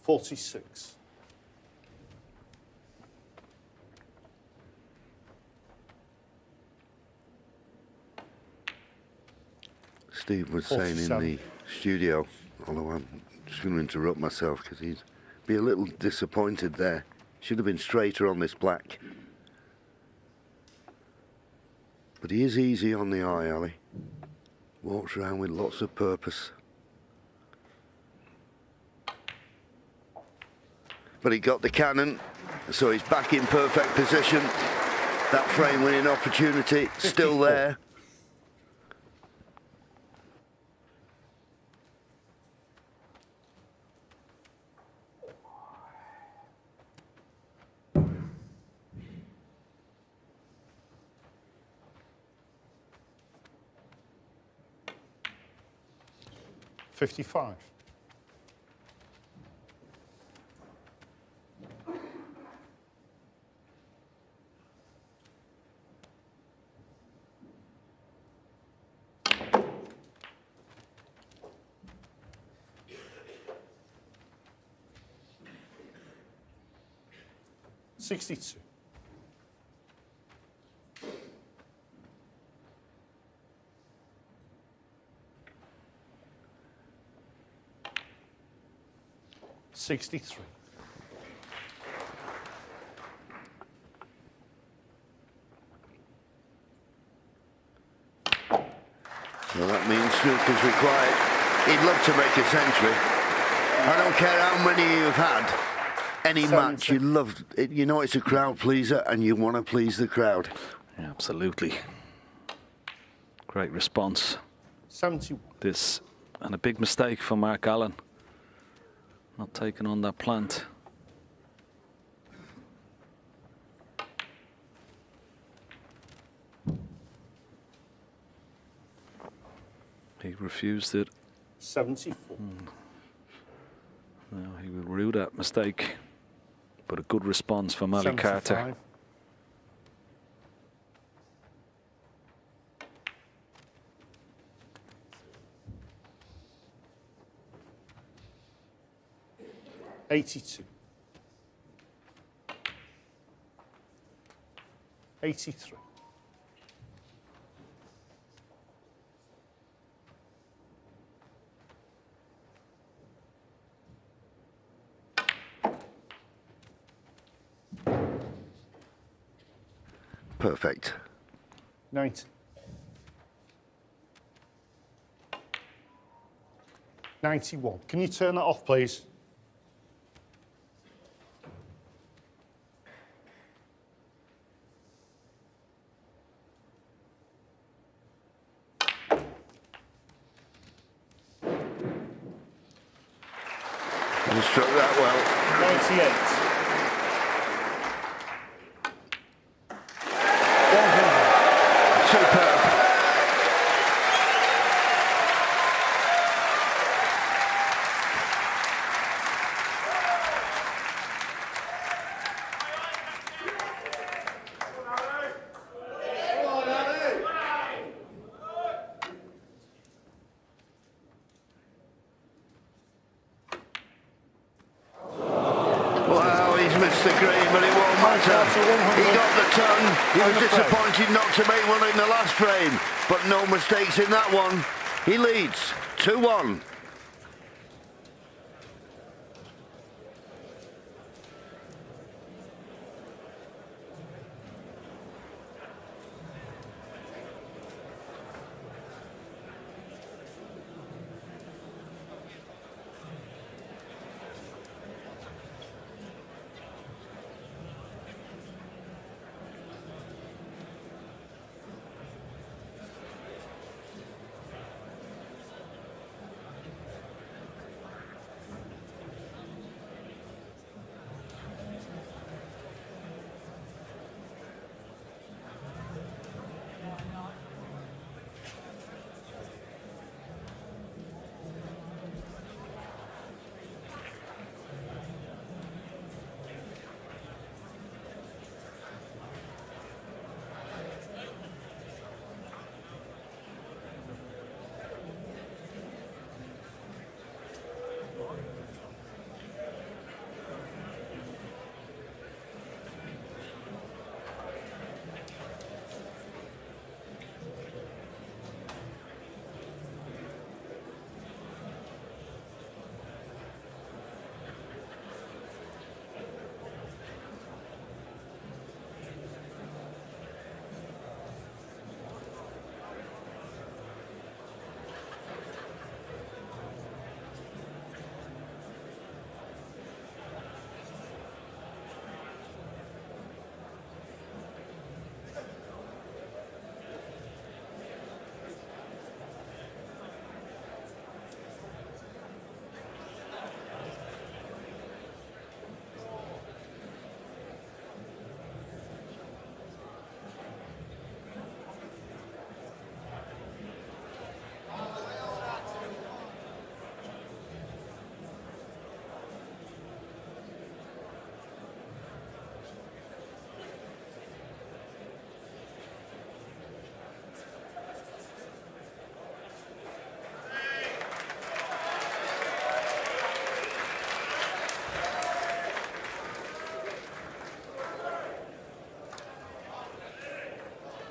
$46. Steve was saying in the studio, although I'm just going to interrupt myself because he'd be a little disappointed there. Should have been straighter on this black. But he is easy on the eye, Ali. Walks around with lots of purpose. But he got the cannon, so he's back in perfect position. That frame winning opportunity still there. $55. $62. $63. Well, that means Snooker's required. He'd love to make a century. I don't care how many you've had. Any match, you love it. You know it's a crowd pleaser, and you want to please the crowd. Yeah, absolutely. Great response. 71. This, and a big mistake for Mark Allen. Not taking on that plant. He refused it. 74. No, he will rue that mistake. But a good response from Ali Carter. 75. $82. 83. Perfect. 90. 91. Can you turn that off, please? He struck that well. 98. Superb. Wow, he's missed the green, but it won't matter. He got the ton. He was disappointed not to make one in the last frame, but no mistakes in that one. He leads 2-1.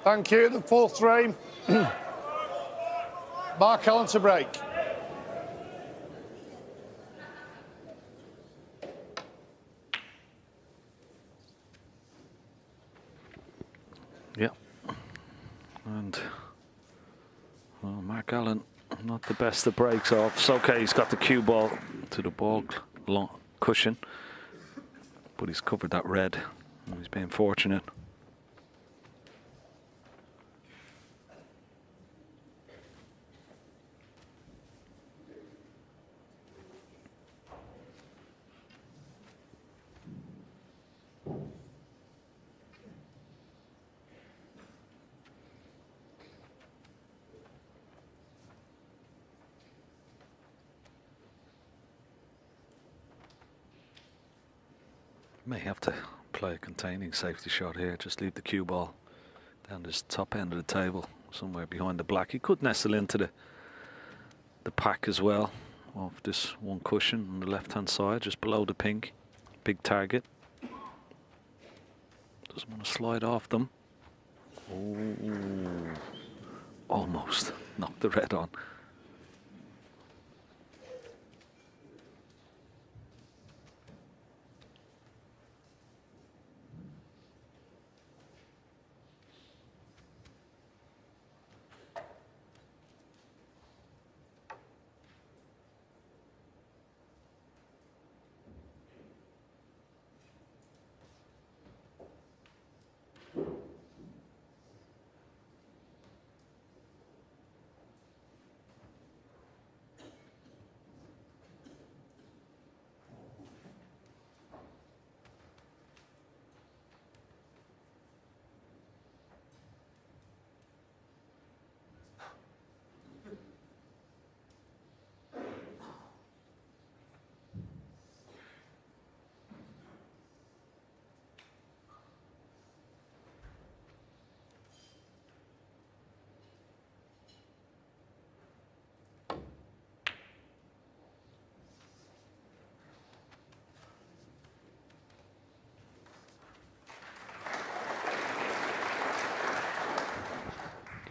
Thank you. The fourth frame. Mark Allen to break. Yeah. And well, Mark Allen, not the best of breaks off. It's okay, he's got the cue ball to the ball cushion, but he's covered that red. He's being fortunate. May have to play a containing safety shot here. Just leave the cue ball down this top end of the table, somewhere behind the black. He could nestle into the pack as well of this one cushion on the left-hand side, just below the pink. Big target. Doesn't want to slide off them. Ooh. Almost knocked the red on.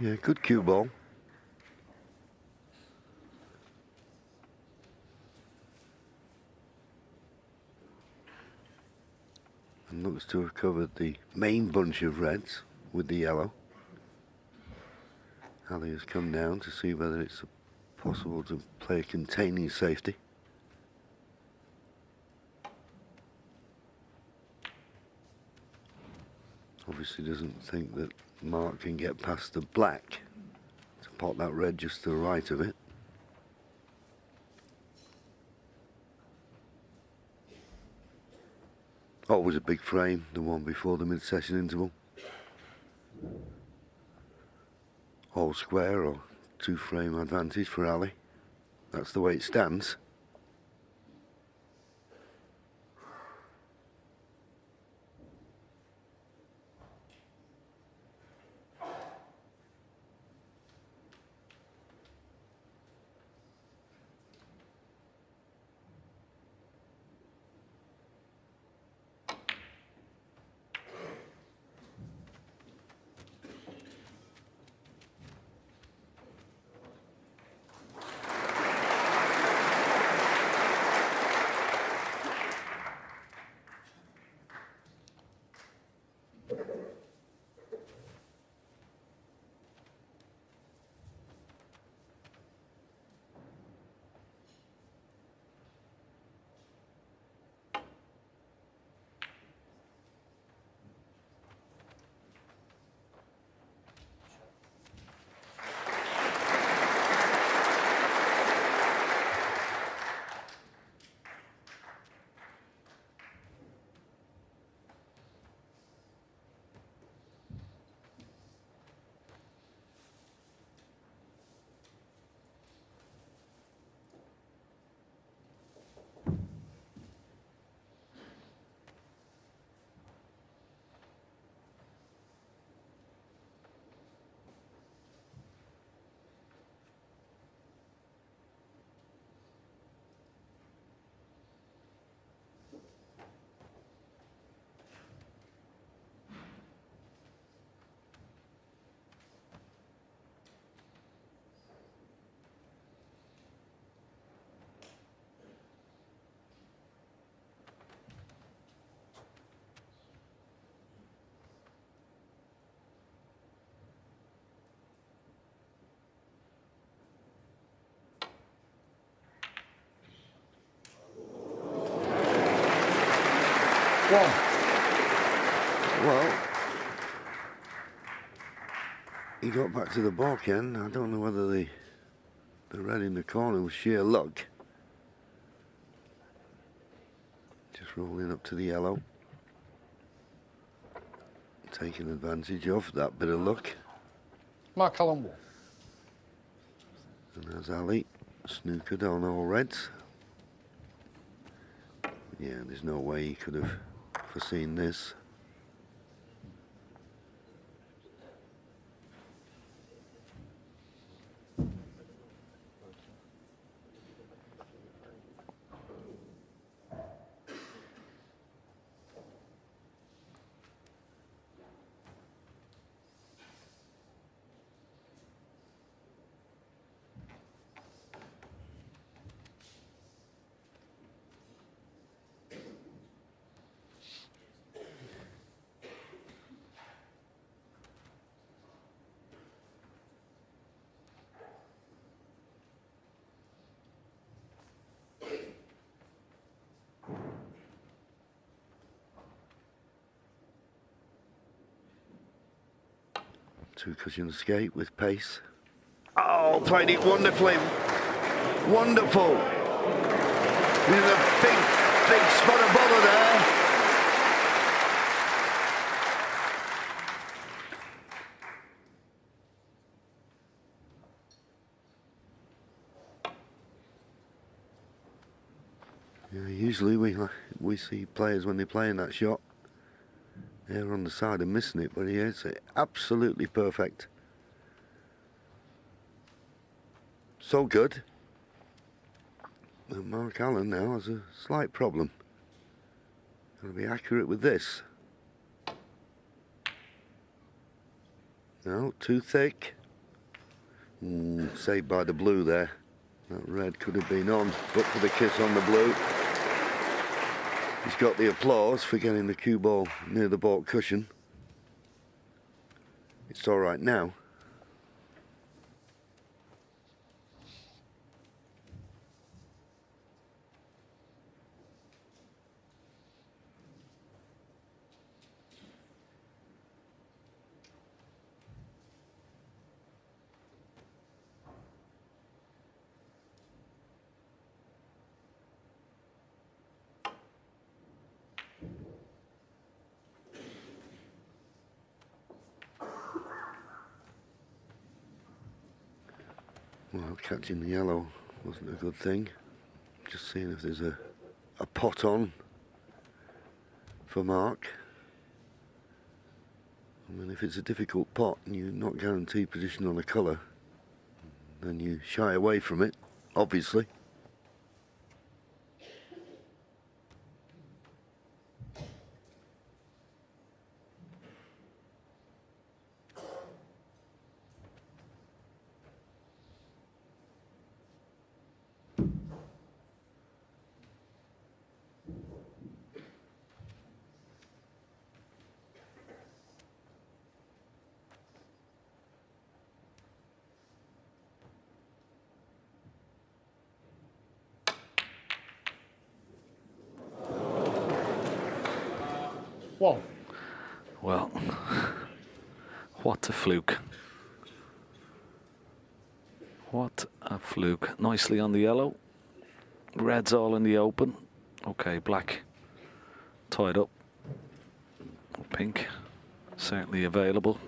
Yeah, good cue ball. And looks to have covered the main bunch of reds with the yellow. Ali has come down to see whether it's possible to play a containing safety. Obviously doesn't think that Mark can get past the black to pot that red just to the right of it. Always a big frame, the one before the mid-session interval. All square or 2-frame advantage for Ali. That's the way it stands. Well, he got back to the ball, Ken. I don't know whether the red in the corner was sheer luck. Just rolling up to the yellow. Taking advantage of that bit of luck. Mark Allen won. And there's Ali, snookered on all reds. Yeah, there's no way he could have foreseen this. Two-cushion skate with pace. Oh, played it wonderfully. Wonderful. With a big spot of bother there. Yeah, usually we see players when they're playing that shot, they're on the side of missing it, but he hits it absolutely perfect. So good. And Mark Allen now has a slight problem. Got to be accurate with this. No, too thick. Saved by the blue there. That red could have been on, but for the kiss on the blue. He's got the applause for getting the cue ball near the baulk cushion. It's all right now. Well, catching the yellow wasn't a good thing. Just seeing if there's a pot on for Mark. I mean, if it's a difficult pot and you're not guaranteed position on a colour, then you shy away from it, obviously. One. Well, what a fluke. What a fluke. Nicely on the yellow. Red's all in the open. Okay, black tied up. Pink certainly available.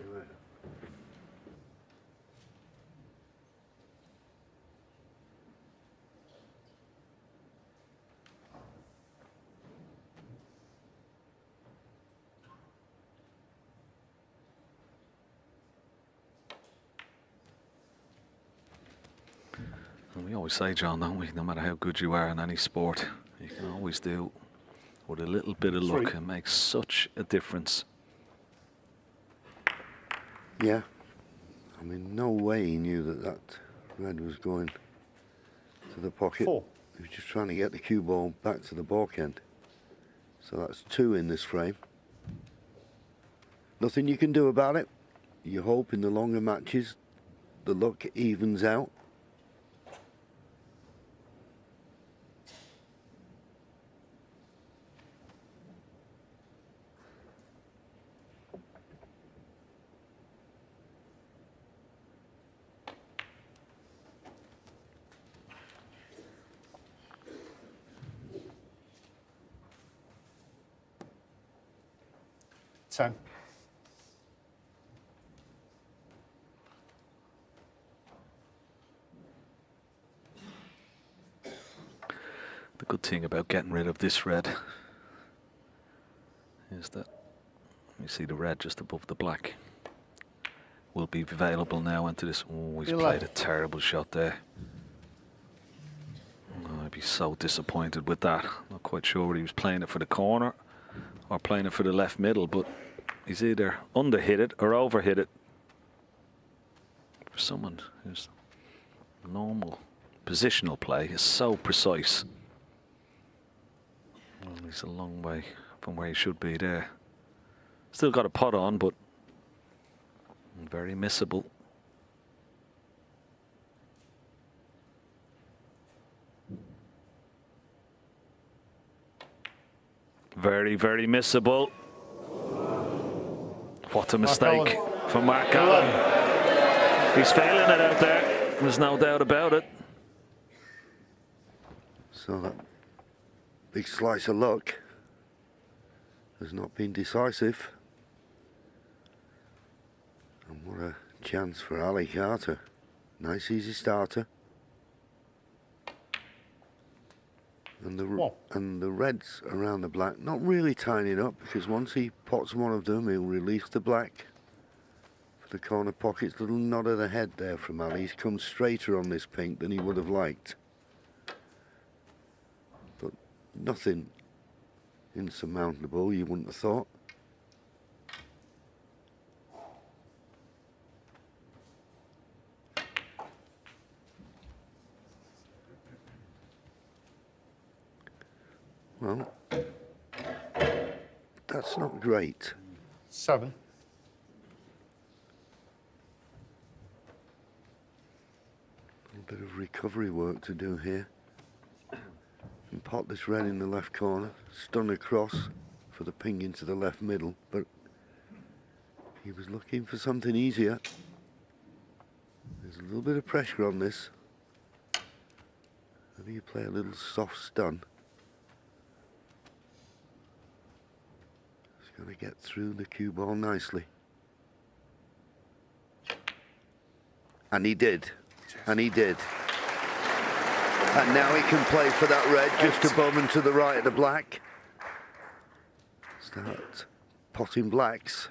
And we always say, John, don't we, no matter how good you are in any sport, you can always do with a little bit of luck and make such a difference. Yeah. I mean, no way he knew that red was going to the pocket. 4. He was just trying to get the cue ball back to the baulk end. So that's 2 in this frame. Nothing you can do about it. You hope in the longer matches the luck evens out. Ten. The good thing about getting rid of this red is that you see the red just above the black will be available now into this. Oh, he's played a terrible shot there. Oh, I'd be so disappointed with that. Not quite sure whether he was playing it for the corner or playing it for the left middle, but he's either under-hit it or over-hit it. For someone whose normal positional play is so precise. Well, he's a long way from where he should be there. Still got a pot on, but very missable. Very, very missable. What a mistake for Mark Allen. He's failing it out there. There's no doubt about it. So that big slice of luck has not been decisive. And what a chance for Ali Carter. Nice easy starter. And the reds around the black, not really tying it up, because once he pots one of them, he'll release the black for the corner pockets. Little nod of the head there from Ali. He's come straighter on this pink than he would have liked. But nothing insurmountable, you wouldn't have thought. That's not great. 7. A bit of recovery work to do here. And pot this red in the left corner, stun across for the ping into the left middle, but he was looking for something easier. There's a little bit of pressure on this. Maybe you play a little soft stun. It's going to get through the cue ball nicely. And he did. And he did. And now he can play for that red just above and to the right of the black. Start potting blacks.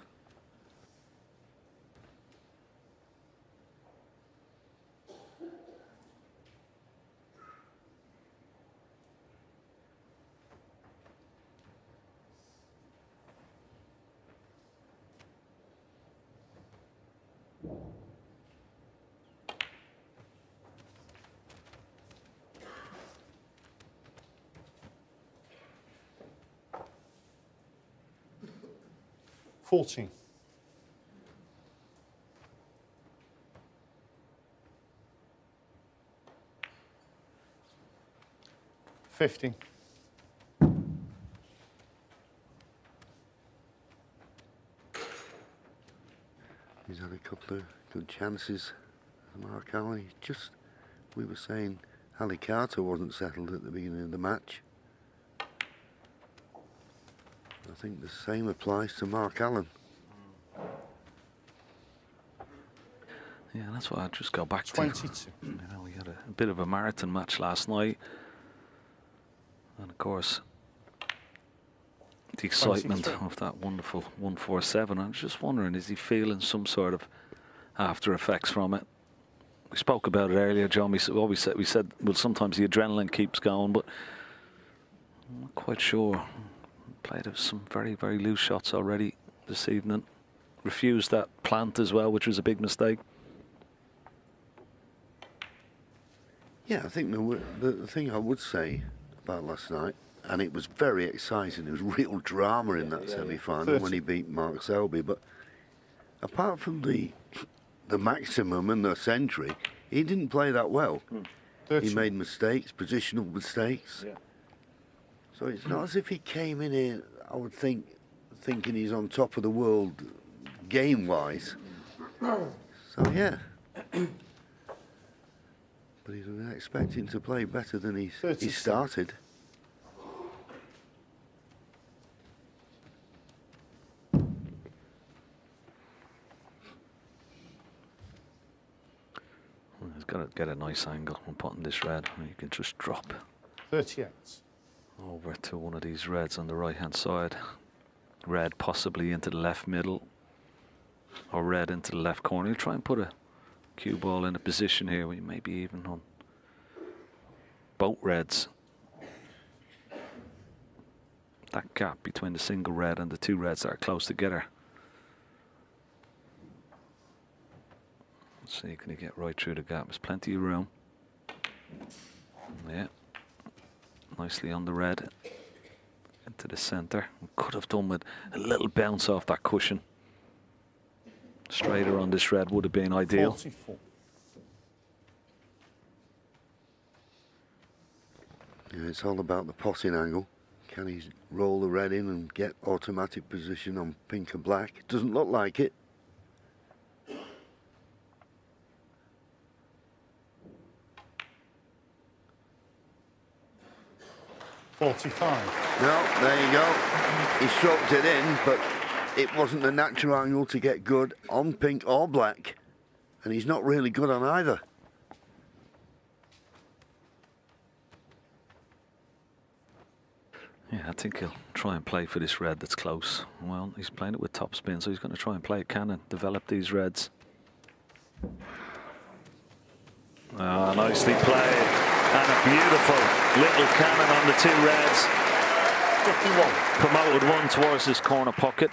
$14. 50. He's had a couple of good chances. Mark Allen, we were saying Ali Carter wasn't settled at the beginning of the match. I think the same applies to Mark Allen. Yeah, that's why I just go back 22. to. You know, we had a bit of a marathon match last night. And of course, the excitement 23. of that wonderful 147. I'm just wondering, is he feeling some sort of after effects from it? We spoke about it earlier, John. We said, well, sometimes the adrenaline keeps going, but I'm not quite sure. Played some very, very loose shots already this evening. Refused that plant as well, which was a big mistake. Yeah, I think the thing I would say about last night, and it was very exciting, there was real drama in that semi-final when he beat Mark Selby, but apart from the maximum and the century, he didn't play that well. He made mistakes, positional mistakes. Yeah. So it's not as if he came in here, I would think, thinking he's on top of the world game-wise. So, yeah. But he's expecting to play better than he started. He's got to get a nice angle on putting this red. You can just drop 38. over to one of these reds on the right hand side. Red possibly into the left middle, or red into the left corner. You try and put a cue ball in a position here where you maybe even on both reds. That gap between the single red and the two reds that are close together. Let's see, can he get right through the gap? There's plenty of room. Yeah. Nicely on the red. Into the centre. Could have done with a little bounce off that cushion. Straighter on this red would have been ideal. 44. Yeah, it's all about the potting angle. Can he roll the red in and get automatic position on pink and black? It doesn't look like it. $45. No, there you go. He stroked it in, but it wasn't the natural angle to get good on pink or black. And he's not really good on either. Yeah, I think he'll try and play for this red that's close. Well, he's playing it with topspin, so he's going to try and play it cannon, develop these reds. Ah, nicely played. And a beautiful little cannon on the two reds. 51. Promoted one towards his corner pocket.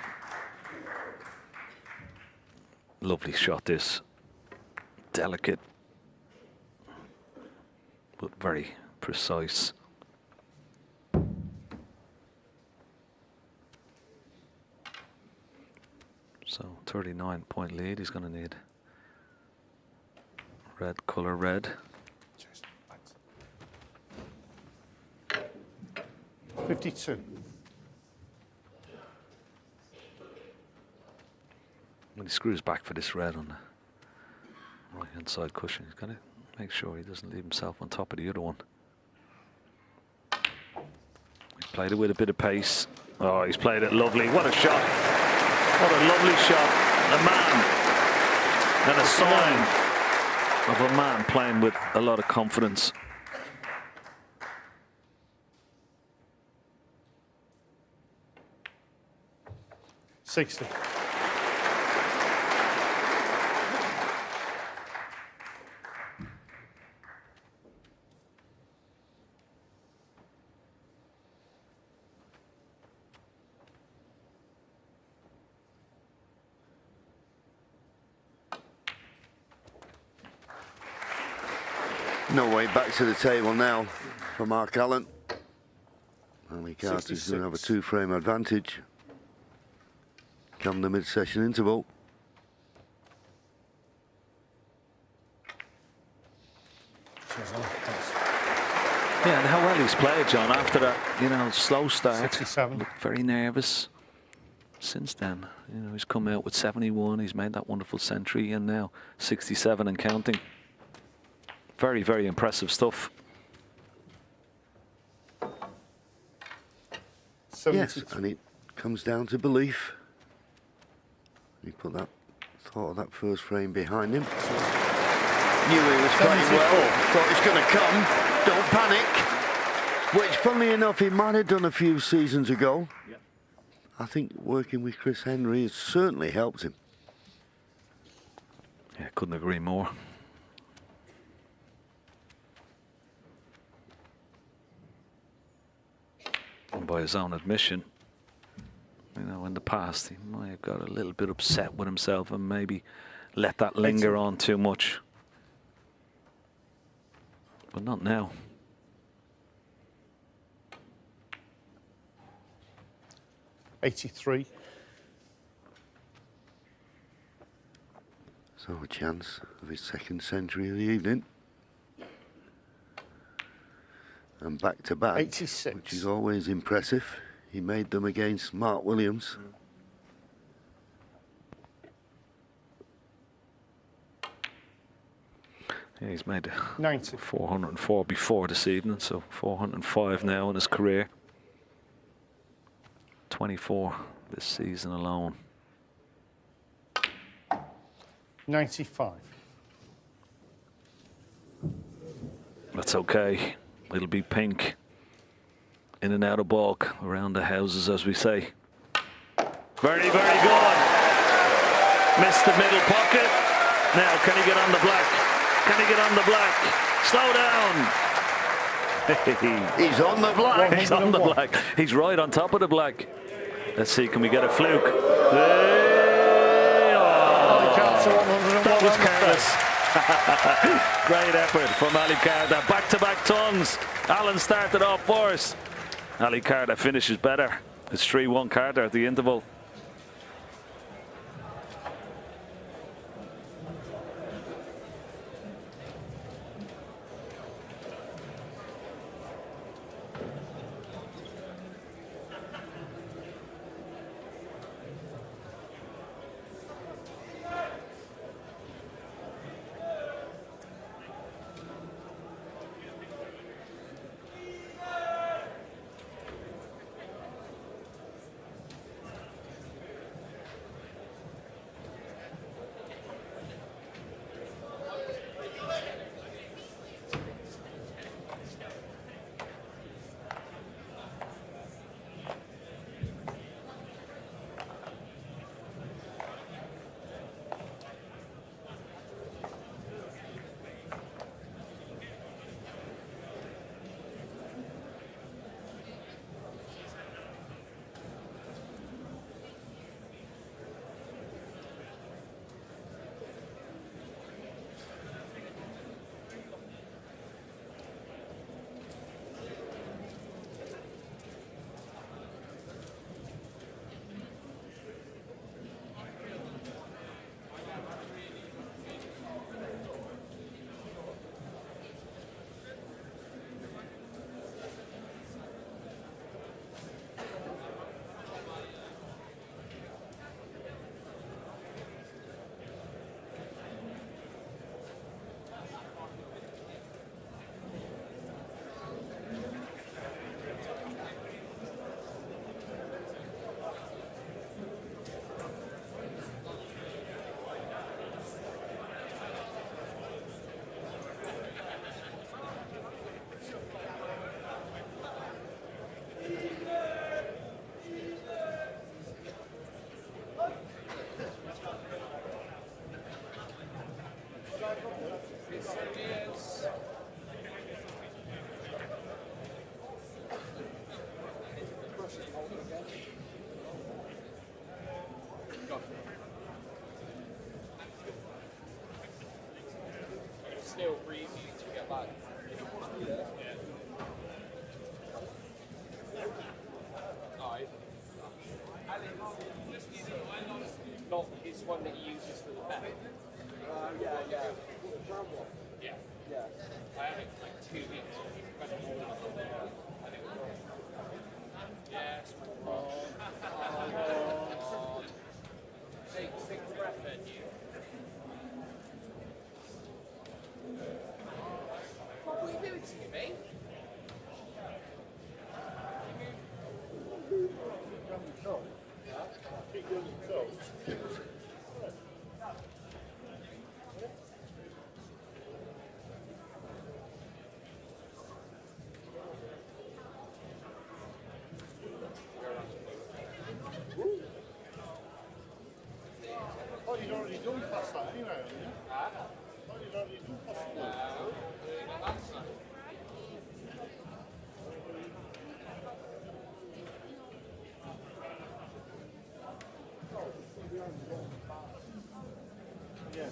Lovely shot this. Delicate, but very precise. So 39-point lead he's going to need. Red colour red. Cheers. Thanks. 52. When he screws back for this red on the right hand side cushion, he's got to make sure he doesn't leave himself on top of the other one. He played it with a bit of pace. Oh, he's played it lovely. What a shot. What a lovely shot. A man and a sign of a man playing with a lot of confidence. $60. No way back to the table now for Mark Allen. Ali Carter's going to have a 2-frame advantage come the mid-session interval. Yeah, and how well he's played, John, after that, you know, slow start. 67. Looked very nervous. Since then, you know, he's come out with 71, he's made that wonderful century, and now 67 and counting. Very, very impressive stuff. 73. Yes, and it comes down to belief. He put that thought of that first frame behind him. Knew he was playing well. Thought it's going to come. Don't panic. Which, funnily enough, he might have done a few seasons ago. Yeah. I think working with Chris Henry has certainly helped him. Yeah, couldn't agree more. And by his own admission, you know, in the past, he might have got a little bit upset with himself and maybe let that linger on too much. But not now. $83. So a chance of his second century of the evening. And back to back, 86. which is always impressive. He made them against Mark Williams. Yeah, he's made 90. 404 before this evening, so 405 now in his career. 24 this season alone. 95. That's okay. It'll be pink. In and out of balk around the houses, as we say. Very, very good. Missed the middle pocket. Now, can he get on the black? Can he get on the black? Slow down. He's on the black. He's on the black. He's right on top of the black. Let's see, can we get a fluke? Hey, oh, that was careless. Great effort from Ali Carter. Back-to-back tons. Allen started off first. Ali Carter finishes better. It's 3-1 Carter at the interval. Still breathe you to get back. Alright. Not his one that he uses for the bet. Yeah. I had it for like 2 weeks. Yes. Take a breath then, you. What were you doing to me, mate? Oh, you'd already done past that anyway, haven't you? Oh, you'd already done past that. Yeah.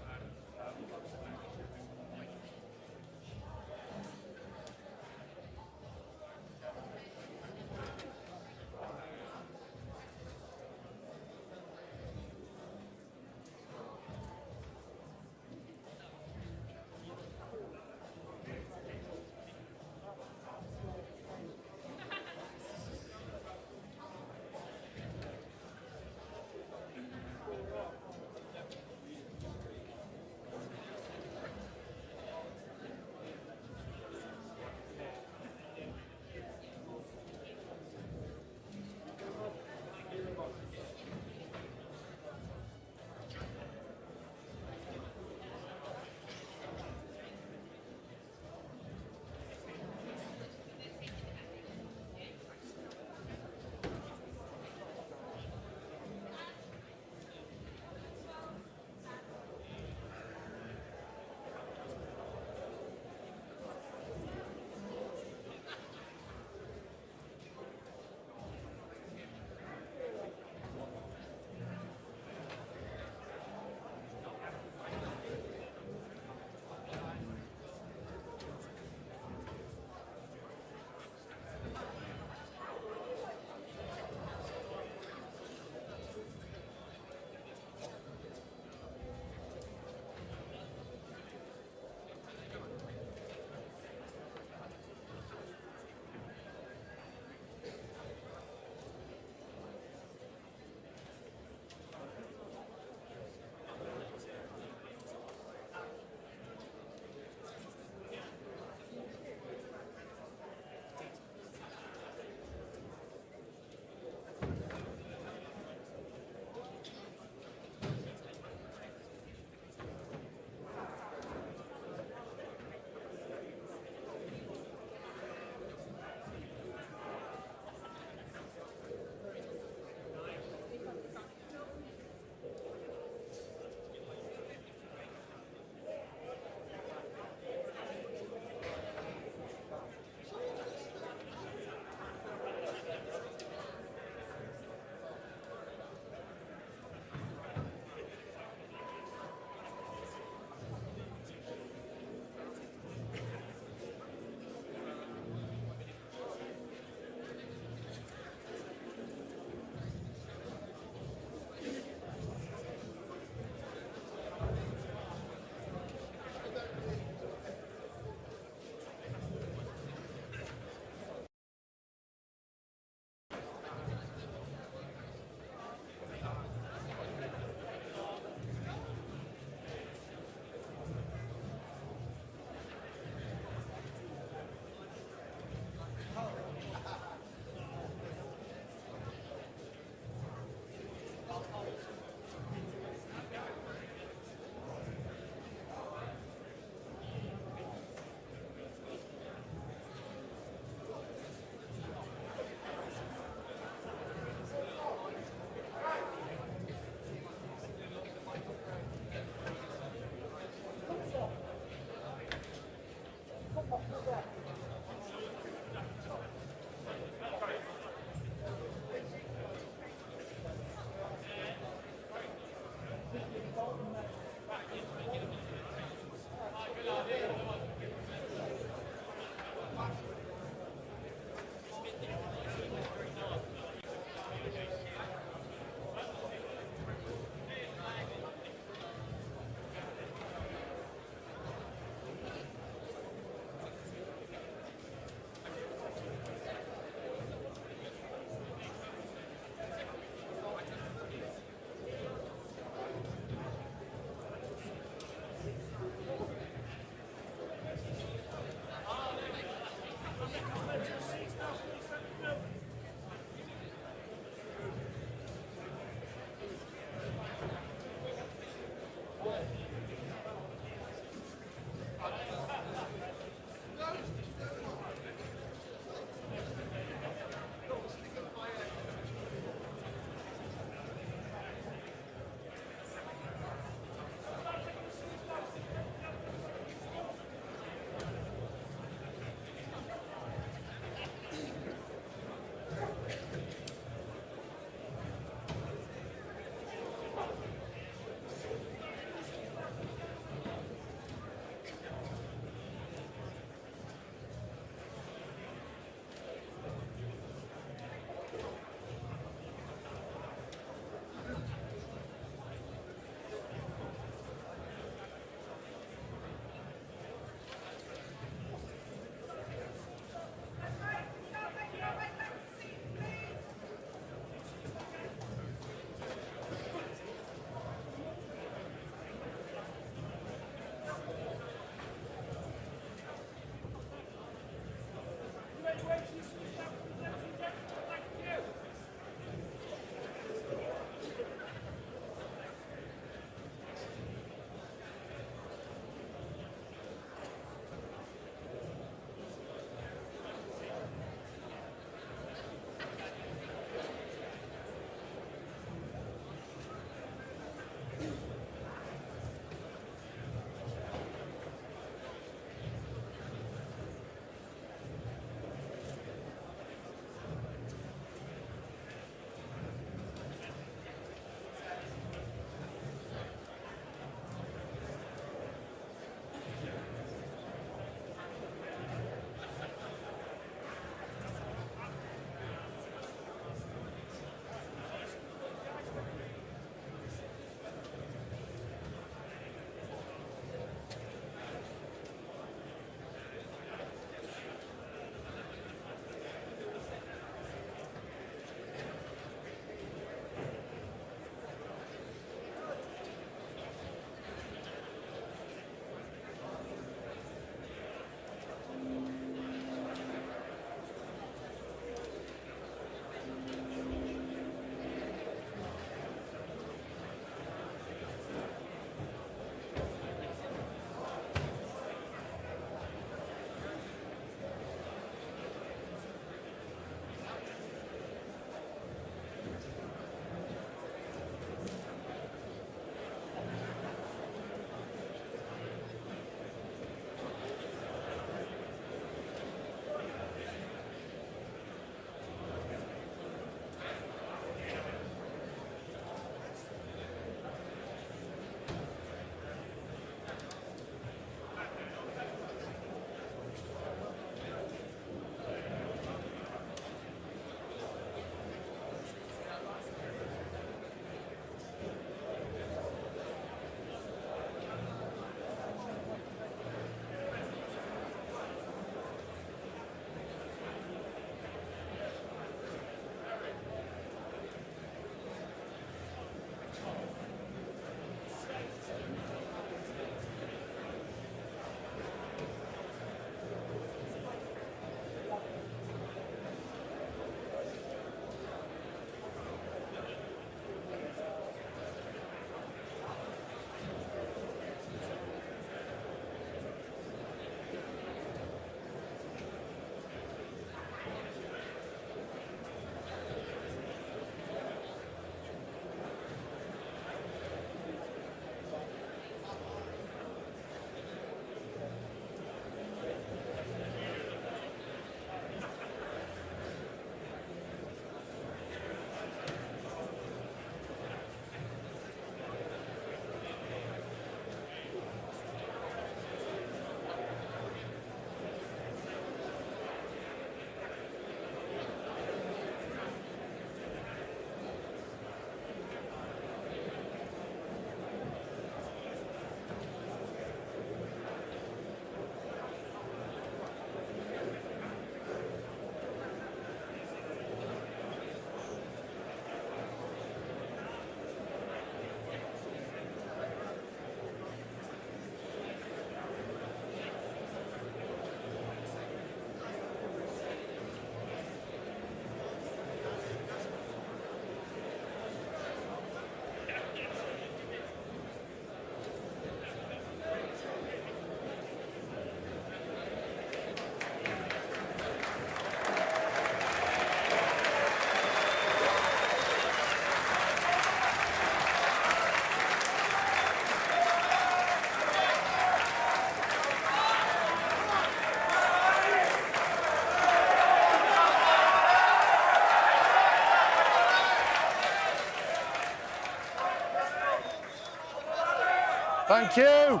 Thank you.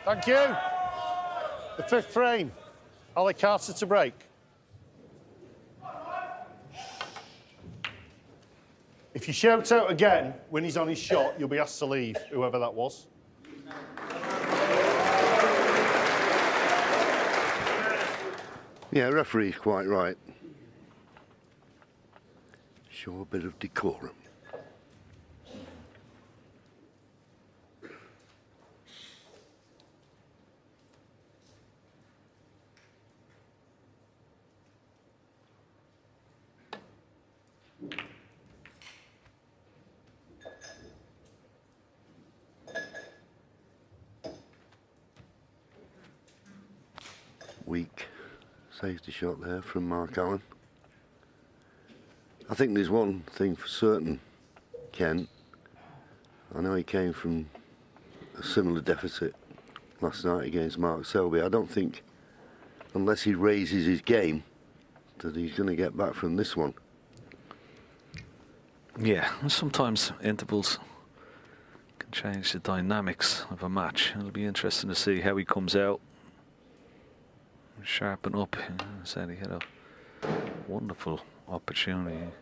Thank you. The fifth frame. Ali Carter to break. If you shout out again when he's on his shot, you'll be asked to leave, whoever that was. Yeah, referee's quite right. Show a bit of decorum. Weak safety shot there from Mark Allen. I think there's one thing for certain, Ken. I know he came from a similar deficit last night against Mark Selby. I don't think, unless he raises his game, that he's going to get back from this one. Yeah, sometimes intervals can change the dynamics of a match. It'll be interesting to see how he comes out. Sharpen up. Said he had a wonderful opportunity in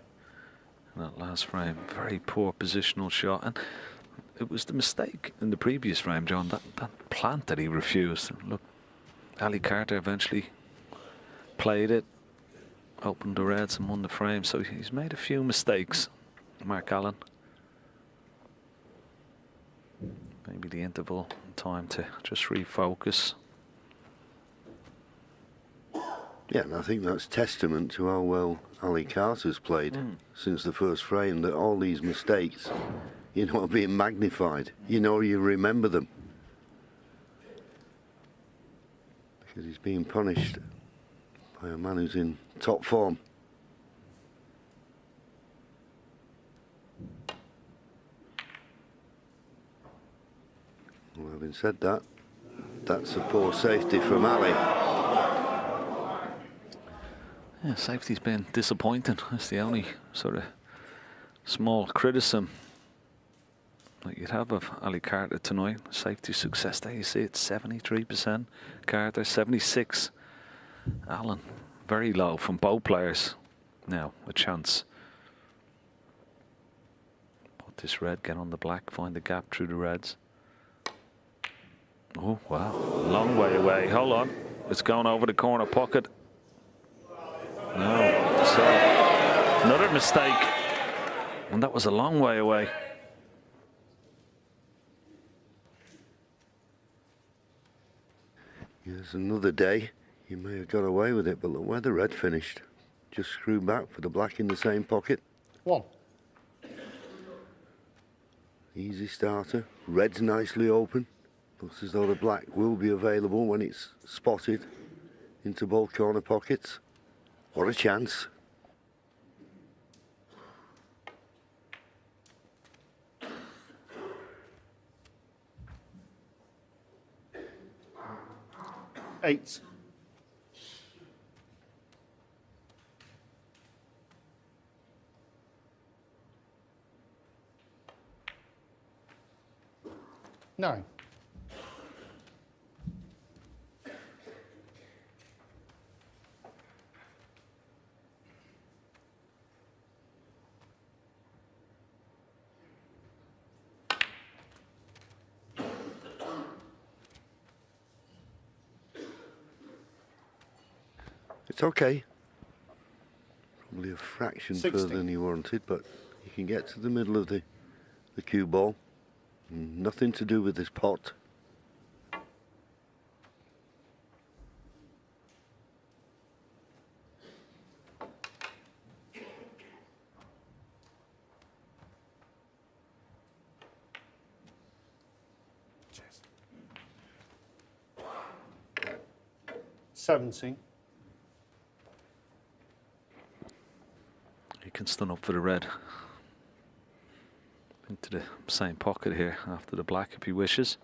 that last frame. Very poor positional shot, and it was the mistake in the previous frame, John, that plant that he refused. Look, Ali Carter eventually played it, opened the reds and won the frame, so he's made a few mistakes, Mark Allen. Maybe the interval, time to just refocus. Yeah, and I think that's testament to how well Ali Carter's played since the first frame, that all these mistakes, you know, are being magnified. You know, you remember them. Because he's being punished by a man who's in top form. Well, having said that, that's a poor safety from Ali. Yeah, safety's been disappointing. That's the only sort of small criticism that you'd have of Ali Carter tonight. Safety success there, you see it's 73%. Carter 76. Allen very low from both players. Now a chance. Put this red, get on the black, find the gap through the reds. Oh wow, long way away. Hold on, it's going over the corner pocket. No, so another mistake, and that was a long way away. Yes, another day, you may have got away with it, but look where the red finished. Just screw back for the black in the same pocket. One. Easy starter, red's nicely open. Looks as though the black will be available when it's spotted into both corner pockets. What a chance. Eight. Nine. It's okay. Probably a fraction 60. further than you wanted, but you can get to the middle of the cue ball. Nothing to do with this pot. Cheers. 17. He can stun up for the red. Into the same pocket here after the black if he wishes.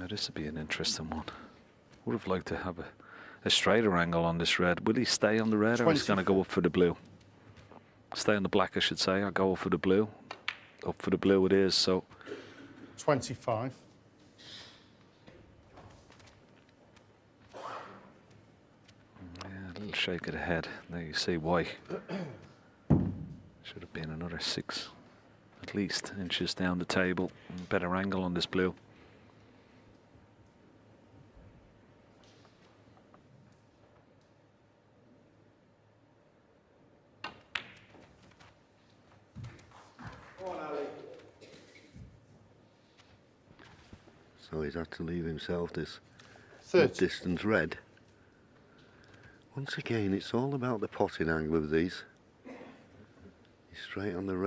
This would be an interesting one. Would have liked to have a straighter angle on this red. Will he stay on the red or is he going to go up for the blue? Stay on the black, I should say. I go up for the blue. Up for the blue it is, so 25. yeah, a little shake of the head. There you see why. Should have been another 6 at least inches down the table. Better angle on this blue. So he's had to leave himself this 30. distance red. Once again, it's all about the potting angle of these. He's straight on the red.